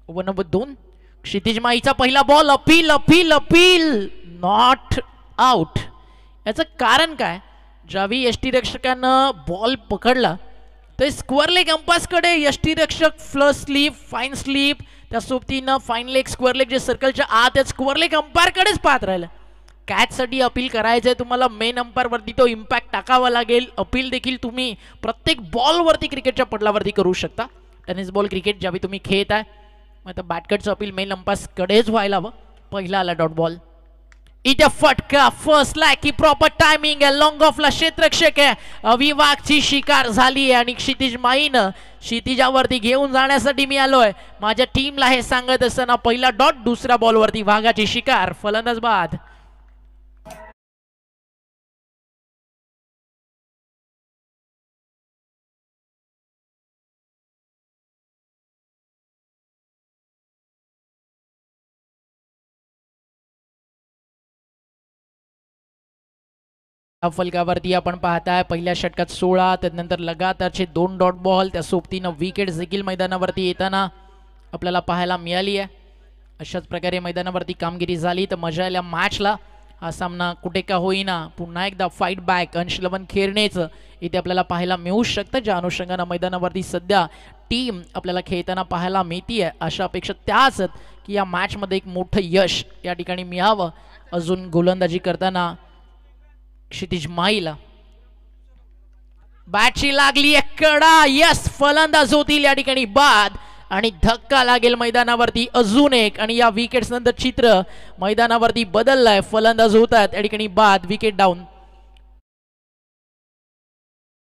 ओव्हर नंबर 2 क्षितिज माईचा पहिला ball. Appeal appeal appeal not out. याचं कारण काय, ज्यावेळी यष्टीरक्षकानं बॉल पकडला तर स्क्वेअर लेग अंपायर्सकडे यष्टीरक्षक फ्लस स्लीप, फाईन स्लीप, त्या सोबतीनं फाईन लेग, स्क्वेअर लेग जे सर्कलच्या आत आहेत स्क्वेअर लेग अंपायरकडेच पाहत राहिलं. कॅचसाठी अपील करायचं आहे तुम्हाला मेन अंपायरवरती तो इम्पॅक्ट टाकावा लागेल. अपील देखील तुम्ही प्रत्येक बॉलवरती क्रिकेटच्या पडलावरती करू शकता. टेनिस बॉल क्रिकेट ज्यावेळी तुम्ही खेळत आहे मग आता बॅटकटचं अपील मेन अंपास कडेच व्हायला हवं. पहिला आला डॉट बॉल. इथे फटका फर्स्ट ला की प्रॉपर टायमिंग आहे. लॉंग ऑफला क्षेत्ररक्षक आहे. विभागची शिकार झाली आहे आणि क्षितिज माईनं क्षितिजावरती घेऊन जाण्यासाठी मी आलोय. माझ्या टीमला हे सांगत असताना पहिला डॉट, दुसऱ्या बॉलवरती वाघाची शिकार. फलंदाज बाद. फलकावरती आपण पाहताय पहिल्या षटकात 16, त्यानंतर लगातारचे 2 डॉट बॉल, त्या सोबतीनं विकेट देखील मैदानावरती येताना आपल्याला पाहायला मिळाली आहे. अशाच प्रकारे मैदानावरती कामगिरी झाली तर मजा आल्या मॅचला. हा सामना कुठे का होईना पुन्हा एकदा फाईट बॅक अंशलवन खेळण्याचं इथे आपल्याला पाहायला मिळू शकतं. ज्या अनुषंगानं मैदानावरती सध्या टीम आपल्याला खेळताना पाहायला मिळतीये, अशा अपेक्षा त्याच की या मॅचमध्ये एक मोठं यश या ठिकाणी मिळावं. अजून गोलंदाजी करताना क्षितिज माईला बॅटची लागली कडा. यस, फलंदाज होतील या ठिकाणी बाद आणि धक्का लागेल मैदानावरती अजून एक. आणि या विकेट्स नंतर चित्र मैदानावरती बदललंय. फलंदाज होतात या ठिकाणी बाद. Wicket down.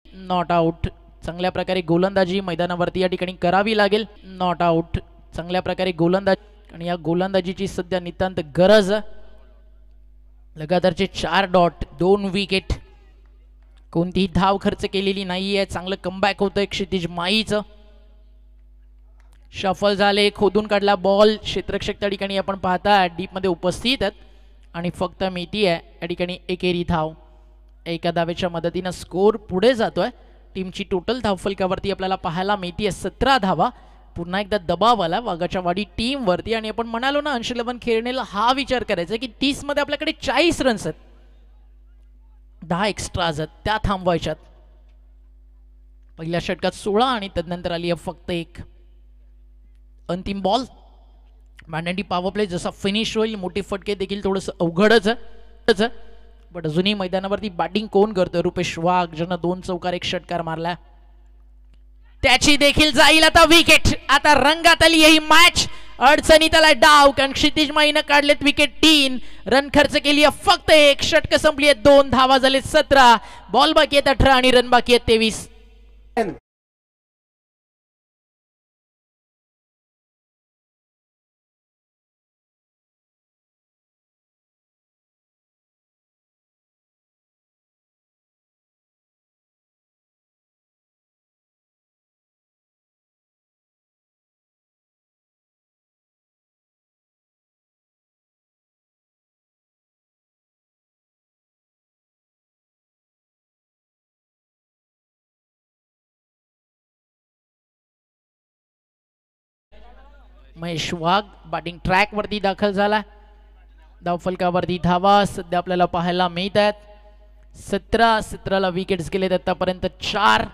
Not out. चांगल्या प्रकारे गोलंदाजी मैदानावरती या ठिकाणी करावी लागेल. Not out. चांगल्या प्रकारे गोलंदाजी आणि या गोलंदाजीची सध्या नितांत गरज. लगातारचे 4 डॉट, 2 विकेट, कोणतीही धाव खर्च केलेली नाहीये. चांगलं कमबॅक होतंय क्षितिज माईचं. शफल झाले, खोदून काढला बॉल. क्षेत्ररक्षक त्या ठिकाणी आपण पाहता डीप मध्ये उपस्थित आहेत आणि फक्त मिती आहे या ठिकाणी एकेरी धाव. एका धावेच्या मदतीनं स्कोर पुढे जातोय. टीमची टोटल धावफलकावरती आपल्याला पाहायला मिळतीये 17 धावा. पुन्हा एकदा दबाव आला वाघाच्या वाडी टीम वरती. आणि आपण म्हणालो ना अंशलवन खेळणेला हा विचार करायचा की 30 मध्ये आपल्याकडे 40 रन्स आहेत, 10 एक्स्ट्राज आहेत, त्या थांबवायच्यात. पहिल्या षटकात 16 आणि त्यानंतर आली आहे फक्त 1. अंतिम बॉल. मॅन्डेटी पॉवर प्ले जसा फिनिश होईल मोठे फटके देखील थोडंसं अवघडच आहे. बट अजूनही मैदानावरती बॅटिंग कोण करतं? रुपेश वाघ, ज्यानं 2 चौकार 1 षटकार मारला. त्याची देखील जाईल आता विकेट. आता रंगात आली ही मॅच. अडचणीत आला डाव कारण क्षितिज माईनं काढलेत विकेट. 3 रन खर्च केली आहे फक्त 1. षटक संपली आहेत 2 धावा झाले 17. बॉल बाकी आहेत 18 आणि रन बाकी आहेत 23. महेश वाघ बॅटिंग ट्रॅक वरती दाखल झाला. धावफलकावरती धावा सध्या आपल्याला पाहायला मिळत आहेत 17ला विकेट्स गेलेत आतापर्यंत 4.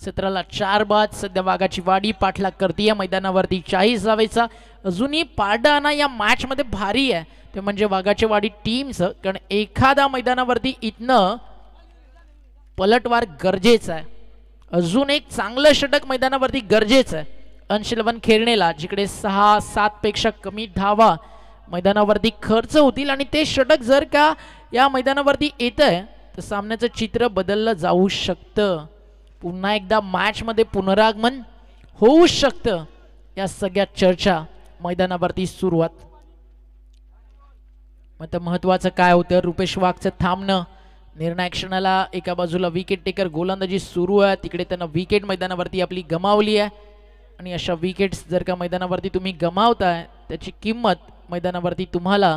17ला 4 बाद. सध्या वाघाची वाडी पाठलाग करतीये मैदानावरती 40 धावेचा. अजूनही पारडाना या मॅच मध्ये भारी आहे ते म्हणजे वाघाची वाडी टीमचं. कारण एखादा मैदानावरती इथनं पलटवार गरजेचं आहे. अजून एक चांगलं षटक मैदानावरती गरजेचं आहे अंशलवन खेळणेला, जिकडे 6-7 पेक्षा कमी धावा मैदानावरती खर्च होतील. आणि ते षटक जर का या मैदानावरती येतंय तर सामन्याचं चित्र बदललं जाऊ शकतं. पुन्हा एकदा मॅच मध्ये पुनरागमन होऊ शकतं. या सगळ्या चर्चा मैदानावरती सुरुवात. मग महत्वाचं काय होतं? रुपेश वाघचं थांबणं. निर्णायक क्षणाला एका बाजूला विकेट टेकर गोलंदाजी सुरू आहे, तिकडे त्यांना विकेट मैदानावरती आपली गमावली आहे. आणि अशा विकेट्स जर का मैदानावरती तुम्ही गमावताय त्याची किंमत मैदानावरती तुम्हाला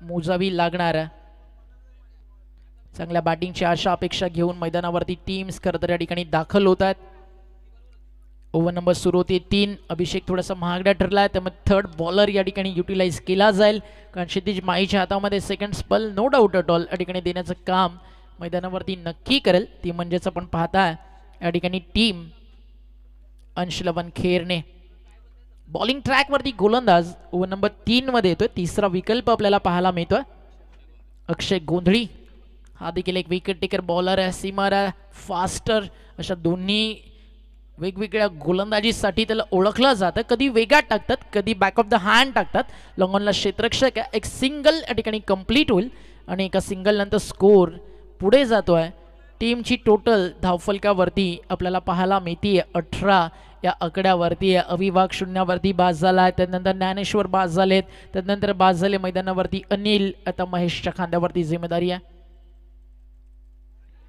मोजावी लागणार आहे. चांगल्या बॅटिंगची आशा अपेक्षा घेऊन मैदानावरती टीम्स खरं तर या ठिकाणी दाखल होत आहेत. ओव्हर नंबर सुरू होते 3. अभिषेक थोडासा महागडा ठरलाय त्यामुळे 3rd बॉलर या ठिकाणी युटिलाइज केला जाईल. कारण क्षितिज माईच्या हातामध्ये second spell no doubt at all या ठिकाणी देण्याचं काम मैदानावरती नक्की करेल. ती म्हणजेच आपण पाहताय या ठिकाणी टीम अंशलवन खेरणे. बॉलिंग ट्रॅक वरती गोलंदाज ओव्हर नंबर 3 मध्ये येतोय. 3रा विकल्प आपल्याला पाहायला मिळतोय अक्षय गोंधळी. हा देखील एक विकेट टेकर बॉलर आहे, सीमर आहे, फास्टर. अशा दोन्ही वेगवेगळ्या गोलंदाजीसाठी त्याला ओळखलं जातं. कधी वेगात टाकतात, कधी बॅक ऑफ द हँड टाकतात. लॉंगॉनला क्षेत्ररक्षक आहे. एक सिंगल या ठिकाणी कंप्लीट होईल आणि एका सिंगल नंतर स्कोर पुढे जातोय. टीमची टोटल धावफलकावरती आपल्याला पाहायला मिळते 18 या आकड्यावरती. अविभाग शून्यावरती बाद झाला आहे. त्यानंतर ज्ञानेश्वर बाद झालेत. त्यानंतर बाद झाले मैदानावरती अनिल. आता महेशच्या खांद्यावरती जिम्मेदारी आहे.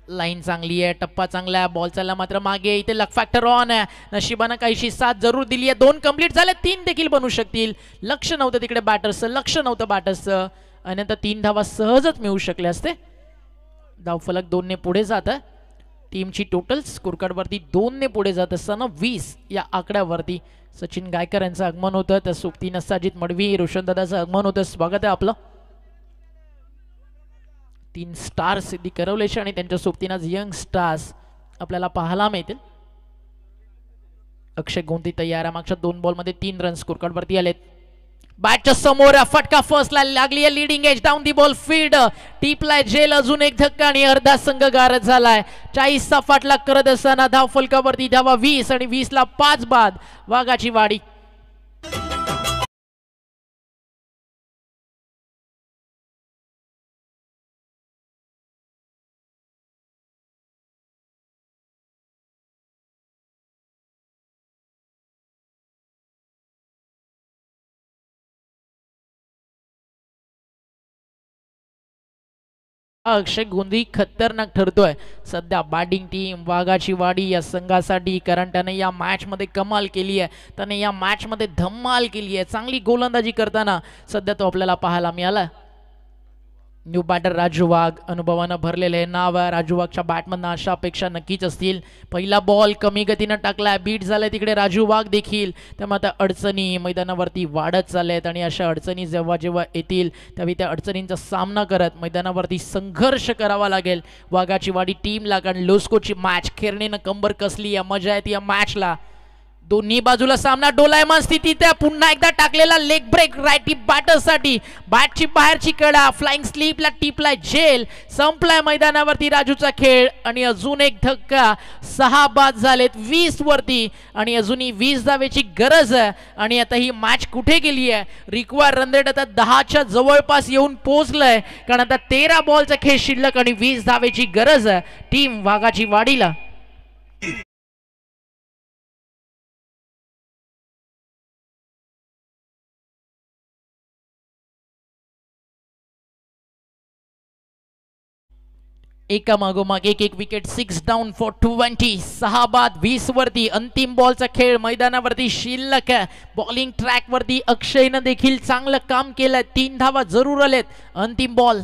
लाईन चांगली आहे, टप्पा चांगला आहे, बॉल चालला मात्र मागे. इथे लक फॅक्टर ऑन आहे. नशिबानं काहीशी साथ जरूर दिली आहे. 2 कंप्लीट झाले, 3 देखील बनू शकतील. लक्ष नव्हतं तिकडे बॅटर्सचं, लक्ष नव्हतं बॅटर्सचं आणि नंतर 3 धावा सहजच मिळू शकले असते. धावफलक 2 ने पुढे जात आहे. टीमची टोटल स्कोरकार्डवरती 2 ने पुढे जात असताना 20 या आकड्यावरती सचिन गायकर यांचं आगमन होतं. त्या सोबतीनं साजिद मडवी, रोशनदादाचं आगमन होतं. स्वागत आहे आपलं. 3 स्टार सिद्धी करवलेचे आणि त्यांच्या सोबतीनं यंग स्टार्स आपल्याला पाहायला मिळतील. अक्षय गोंती तयार आहे. मागच्या 2 बॉलमध्ये 3 रन स्कोरकार्डवरती आलेत. बॅटच्या समोर फटका फर्स्टला लागली आहे. Leading edge down the ball field टिपलाय झेल. अजून एक धक्का आणि अर्धा संघ गारद झालाय. 40चा फाटला करत असताना धावफलकावरती धावा 20 आणि 20ला 5 बाद. वाघाची वाडी. अक्षय गोंधी खतरनाक ठरतोय सध्या. बॅटिंग टीम वाघाची वाडी या संघासाठी, कारण त्याने या मॅच मध्ये कमाल केली आहे. त्याने या मॅच मध्ये धम्माल केली आहे. चांगली गोलंदाजी करताना सध्या तो आपल्याला पाहायला मिळाला. न्यू बॅटर राजू वाघ, अनुभवानं भरलेले नाव आहे. राजू वाघच्या बॅटमधनं अशा अपेक्षा नक्कीच असतील. पहिला बॉल कमी गतीनं टाकलाय, बीट झालाय तिकडे राजू वाघ देखील. त्यामुळे आता अडचणी मैदानावरती वाढत चालल्यात आणि अशा अडचणी जेव्हा जेव्हा येतील त्यावेळी त्या अडचणींचा सामना करत मैदानावरती संघर्ष करावा लागेल वाघाची वाडी टीमला. कारण लोस्कोची मॅच खेळणीनं कंबर कसली आहे, मजा येते या मॅचला. दोन्ही बाजूला सामना डोलायमान स्थितीत आहे. पुन्हा एकदा टाकलेला लेग ब्रेक रायटी बॅटरसाठी. बॅटची बाहेरची कडा फ्लाइंग स्लीपला टिपलाय झेल. संपलाय मैदानावरती राजूचा खेळ आणि अजून एक धक्का. 6 बाद झालेत 20 वरती आणि अजूनही 20 धावेची गरज आहे. आणि आता ही मॅच कुठे गेली आहे? रिक्वायर रन रेट आता 10च्या जवळपास येऊन पोहोचलंय. कारण आता 13 बॉलचा खेळ शिल्लक आणि 20 धावेची गरज आहे टीम वाघाची वाडीला. एका मागोमाग एक विकेट. 6 down for 20. 6 बाद 20 वरती. अंतिम बॉलचा खेळ मैदानावरती शिल्लक आहे. बॉलिंग ट्रॅक वरती अक्षयनं देखील चांगलं काम केलंय. 3 धावा जरूर आलेत. अंतिम बॉल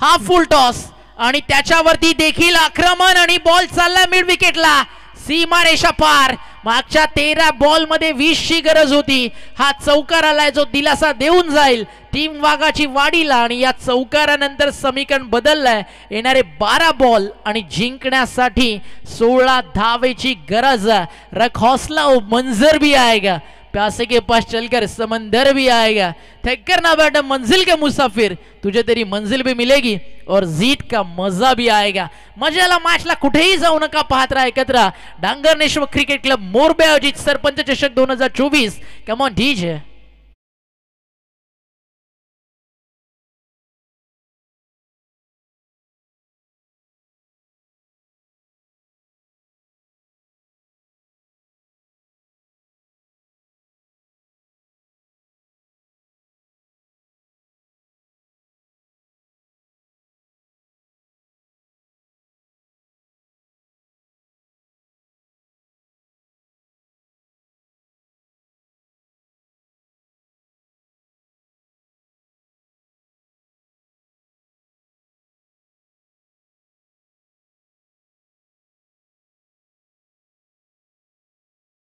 हा फुल टॉस आणि त्याच्यावरती देखील आक्रमण आणि बॉल चाललाय मिड विकेटला. सीमारेषा पार. मागच्या 13 बॉल मध्ये 20 ची गरज होती. हा चौकार आलाय जो दिलासा देऊन जाईल टीम वाघाची वाडीला आणि या चौकारानंतर समीकरण बदललंय. येणारे 12 बॉल आणि जिंकण्यासाठी 16 धावेची गरज. रख हौसला मंजर भी आएगा, प्यासे के पास चलकर समंदर भी आएगा. थक करना बेटा मंजिल के मुसाफिर, तुझे तेरी मंजिल भी मिलेगी और जीत का मजा भी आएगा. मजाला मॅचला कुठेही जाऊ नका, पाहत राहा एकत्र. डांगरनेश्वर क्रिकेट क्लब मोरबे आयोजित सरपंच चषक 2024. Come on DJ.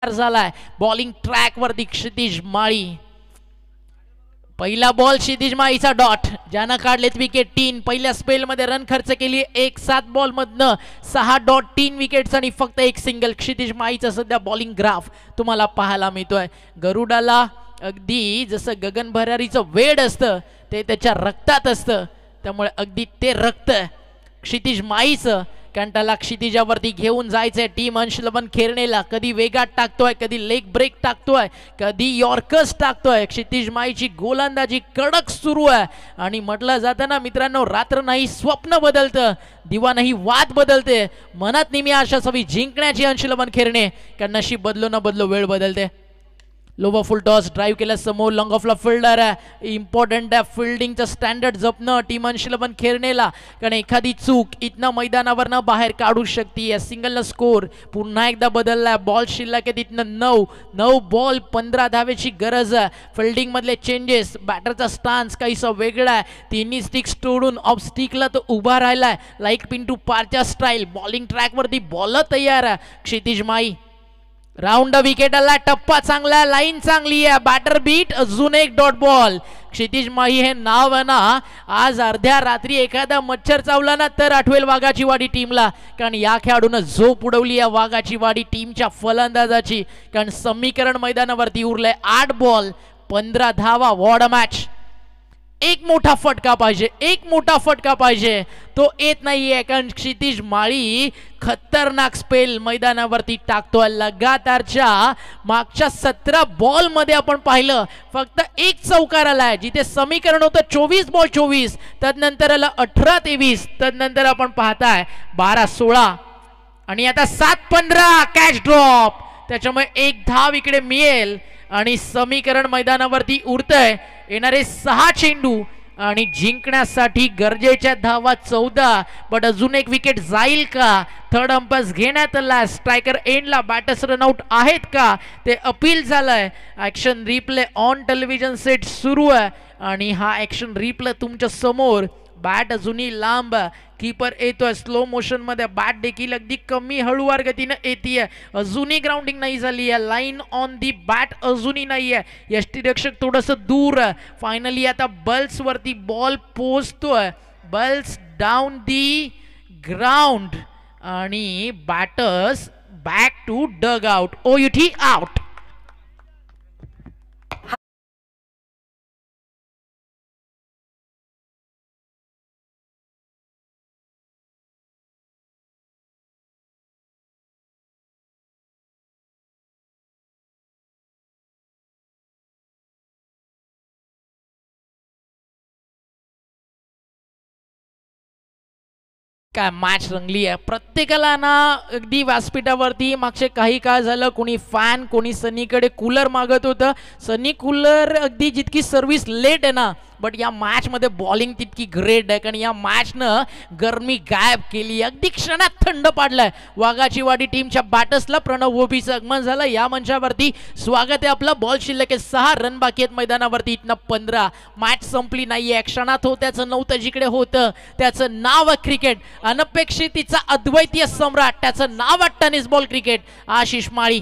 झालाय बॉलिंग ट्रॅक वरती क्षितिज माळी. पहिला बॉल क्षितिज माळीचा डॉट, ज्यानं काढलेत विकेट 3. पहिल्या स्पेल मध्ये रन खर्च केली 1. 7 बॉल मधनं 6 डॉट, 3 विकेट्स आणि फक्त 1 सिंगल. क्षितिज माळीचा सध्या बॉलिंग ग्राफ तुम्हाला पाहायला मिळतोय. गरुडाला अगदी जसं गगन भरारीचं वेड असतं ते त्याच्या रक्तात असतं, त्यामुळे अगदी ते रक्त क्षितिज माळीचं. कारण त्याला क्षितिजावरती घेऊन जायचंय टीम अंशलबन खेरणेला. कधी वेगात टाकतोय, कधी लेग ब्रेक टाकतोय, कधी यॉर्कर्स टाकतोय. क्षितिज माईची गोलंदाजी कडक सुरू आहे आणि म्हटलं जातं ना मित्रांनो, रात्र नाही स्वप्न बदलतं, दिवा नाही वाद बदलते. मनात नेहमी आशा हवी जिंकण्याची अंशलबन खेरणे, कारण नशीब बदलो न बदलो वेळ बदलते. लोवर फुल टॉस ड्राईव्ह केल्या समोर लॉंग ऑफला फिल्डर आहे. इम्पॉर्टंट आहे फिल्डिंगचं स्टँडर्ड जपणं टीम अंशलबन खेरणेला, कारण एखादी चूक इथनं मैदानावरनं बाहेर काढू शकते. सिंगलला स्कोर पुन्हा एकदा बदलला. बॉल शिल्लक आहे तिथनं 9 बॉल 15 धावेची गरज आहे. फिल्डिंग मधले चेंजेस, बॅटरचा स्टान्स काहीसा वेगळा आहे. तिन्ही स्टिक्स तोडून ऑफ स्टिकला तो उभा राहिलाय लाईक पिंटू पारच्या स्टाईल. बॉलिंग ट्रॅकवरती बॉल तयार आहे. क्षितिज माई राऊंड विकेट आला, टप्पा चांगला, लाईन चांगली आहे, बॅटर बीट, अजून एक डॉट बॉल. क्षितिज माही हे नाव आहे ना, आज अर्ध्या रात्री एखादा मच्छर चावला ना तर आठवेल वाघाची वाडी टीमला, कारण या खेळाडून झोप उडवली आहे वाघाची वाडी टीमच्या फलंदाजाची. कारण समीकरण मैदानावरती उरलंय 8 बॉल 15 धावा. Ward match. एक मोठा फटका पाहिजे, एक मोठा फटका पाहिजे, तो येत नाहीये, कारण क्षितिज माळी खतरनाक स्पेल मैदानावरती टाकतोय. लगातारच्या मागच्या 17 बॉल मध्ये आपण पाहिलं फक्त एक चौकार आलाय, जिथे समीकरण होतं 24 बॉल 24, तदनंतर आलं 18-23, तदनंतर आपण पाहताय 12-16 आणि आता 7-15 कॅच ड्रॉप. त्याच्यामुळे एक धाव इकडे मिळेल आणि समीकरण मैदानावरती उरतंय. येणारे 6 चेंडू आणि जिंकण्यासाठी गरजेच्या धावा 14. बट अजून एक विकेट जाईल का? थर्ड अंपायर्स घेण्यात आला. स्ट्रायकर एंडला बॅटर्स रनआउट आहेत का ते अपील झालंय. Action replay on television set सुरू आहे आणि हा ऍक्शन रिप्ले तुमच्या समोर. बॅट अजूनही लांब, कीपर येतोय स्लो मोशन मध्ये, बॅट देखील अगदी कमी हळूवार गतीने येते. अजूनही ग्राउंडिंग नाही झाली आहे. लाईन ऑन दी बॅट अजूनही नाही आहे. यष्टीरक्षक थोडस दूर. फायनली आता बल्स वरती बॉल पोहोचतोय. बल्स डाऊन दी ग्राउंड आणि batters back to dugout. OUT out. काय मॅच रंगली आहे. प्रत्येकाला ना अगदी व्यासपीठावरती मागचे काही काळ झालं कोणी फॅन कोणी सनीकडे कूलर मागत होतं. सनी कूलर अगदी जितकी सर्व्हिस लेट आहे ना, बट या मॅच मध्ये बॉलिंग तितकी ग्रेट आहे, कारण या मॅचनं गरमी गायब केली. अगदी क्षणात थंड पाडलाय वाघाची वाडी टीमच्या बॅटर्सला. प्रणव गोपीचं आगमन झालं या मंचावरती. स्वागत आहे आपलं. बॉल शिल्लक आहे 6 रन बाकी आहेत मैदानावरती. इथनं 15. मॅच संपली नाहीये. क्षणात त्याचं नव्हतं जिकडे होतं त्याचं नाव आहे क्रिकेट. अनपेक्षित तिचा अद्वैतीय सम्राट त्याचं नाव आहे टेनिस बॉल क्रिकेट. आशिष माळी.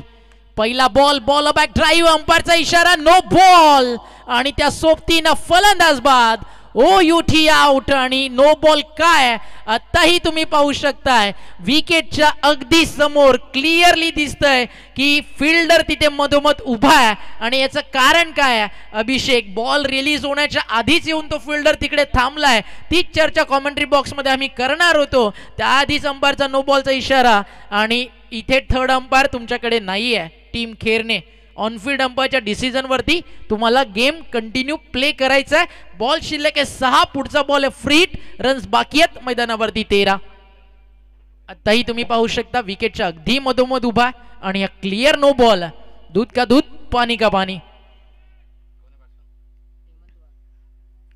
पहिला बॉल, बॉल बॅक ड्राईव्ह, अंपायरचा इशारा, नो बॉल आणि त्या सोबतीनं फलंदाज बाद. OUT आउट आणि नो बॉल. काय आताही तुम्ही पाहू शकताय विकेटच्या अगदी समोर क्लिअरली दिसतंय की फिल्डर तिथे मधोमध उभा आहे आणि याचं कारण काय आहे? अभिषेक बॉल रिलीज होण्याच्या आधीच येऊन तो फिल्डर तिकडे थांबलाय. तीच चर्चा कॉमेंट्री बॉक्स मध्ये आम्ही करणार होतो. त्याआधीच अंपायरचा नो बॉलचा इशारा आणि इथे थर्ड अंपायर तुमच्याकडे नाही आहे. टीम खेरणे ऑनफिल्ड अंपायरच्या डिसिजन वरती तुम्हाला गेम कंटिन्यू प्ले करायचा आहे. बॉल शिल्लक आहे 6. पुढचा बॉल आहे फ्री हिट. रन्स बाकी आहेत मैदानावरती 13. आताही तुम्ही पाहू शकता विकेटच्या अगदी मधोमध उभा आणि हा क्लिअर नो बॉल. दूध का दूध पाणी का पाणी.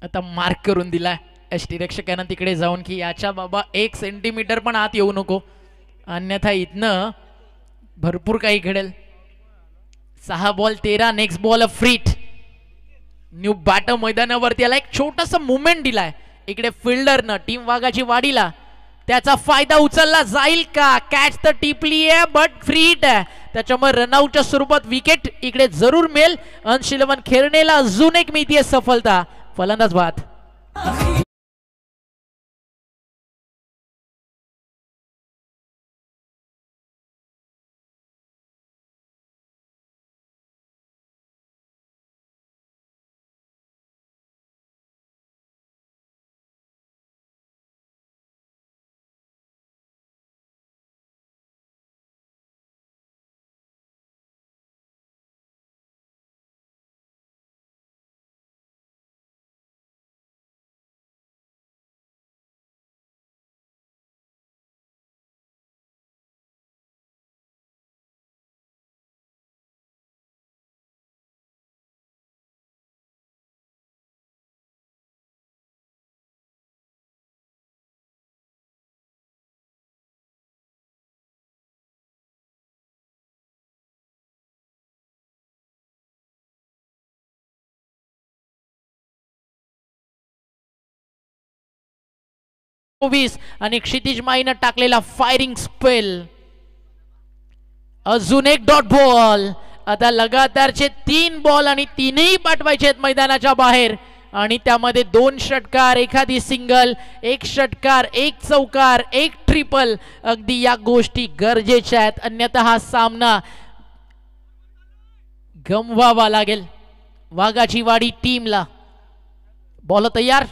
आता मार्क करून दिलाय यष्टीरक्षकांना तिकडे जाऊन की याच्या बाबा 1 सेंटीमीटर पण आत येऊ नको, अन्यथा इथनं भरपूर काही घडेल. 6 बॉल 13. नेक्स्ट बॉल फ्रीट. न्यू बॅटर मैदानावरती आला. एक छोटासा मुवमेंट दिलाय इकडे फिल्डरनं टीम वाघाची वाडीला. त्याचा फायदा उचलला जाईल का? कॅच तर टिपली आहे बट फ्रीट आहे, त्याच्यामुळे रनआउटच्या स्वरूपात विकेट इकडे जरूर मिळेल. अंशलवन खेरणेला अजून एक मिळतीये सफलता. फलंदाज बाद. 24 आणि क्षितिज माईनं टाकलेला फायरिंग स्पेल, अजून एक डॉट बॉल. आता लगातारचे 3 बॉल आणि तीनही पाठवायचे आहेत मैदानाच्या बाहेर आणि त्यामध्ये 2 षटकार, एखादी सिंगल, 1 षटकार, 1 चौकार, 1 ट्रिपल. अगदी या गोष्टी गरजेच्या आहेत, अन्यथा हा सामना गमवावा लागेल वाघाची वाडी टीमला. बॉल तयार,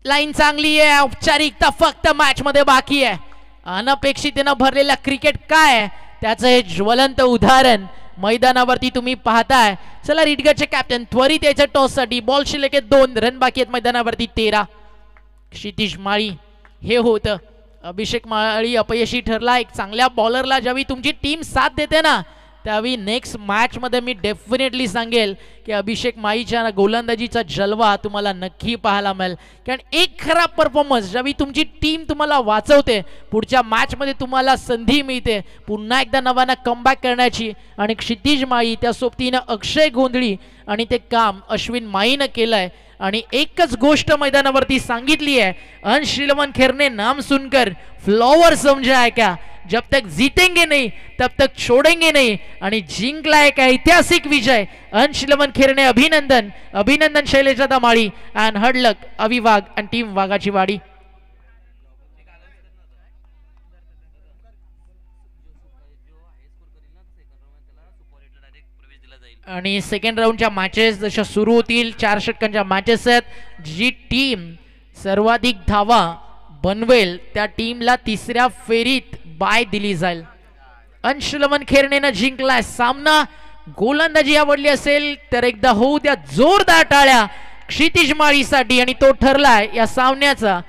लाईन चांगली आहे. औपचारिकता फक्त मॅच मध्ये बाकी आहे. अनपेक्षितेनं भरलेला क्रिकेट काय आहे त्याचं हे ज्वलंत उदाहरण मैदानावरती तुम्ही पाहताय. चला रिडगरचे कॅप्टन त्वरित यायचं टॉस साठी. बॉल शिल्लक 2 रन बाकी आहेत मैदानावरती 13. क्षितिज माळी हे होतं. अभिषेक माळी अपयशी ठरला. एक चांगल्या बॉलरला ज्यावेळी तुमची टीम साथ देते ना त्यावेळी नेक्स्ट मॅच मध्ये मी डेफिनेटली सांगेल की अभिषेक माळीच्या गोलंदाजीचा जलवा तुम्हाला नक्की पाहायला मिळेल. कारण एक खराब परफॉर्मन्स ज्यावेळी तुमची टीम तुम्हाला वाचवते, पुढच्या मॅच मध्ये तुम्हाला संधी मिळते पुन्हा एकदा नव्यानं कमबॅक करण्याची. आणि क्षितिज माळी त्या सोबतीनं अक्षय गोंधळी आणि ते काम अश्विन माळीनं केलंय. आणि एकच गोष्ट मैदानावरती सांगितली आहे, अंशुलमन खेरने नाम सुनकर फ्लॉवर समझा है क्या, जब तक जीतेंगे नहीं तब तक छोड़ेंगे नहीं. आणि जिंकला एक ऐतिहासिक विजय. अंशुलमन खेरने अभिनंदन, अभिनंदन शैलेशदादा माळी अँड हडलक अविवाग आणि टीम वाघाची वाडी. आणि सेकंड राऊंडच्या मॅचेस जशा सुरू होतील, 4 षटकांच्या मॅचेस आहेत. जी टीम सर्वाधिक धावा बनवेल त्या टीमला 3ऱ्या फेरीत बाय दिली जाईल. अंशुलमन खेरनेनं जिंकलाय सामना. गोलंदाजी आवडली असेल तर एकदा होऊ द्या जोरदार टाळ्या क्षितिज माळीसाठी. आणि तो ठरलाय या सामन्याचा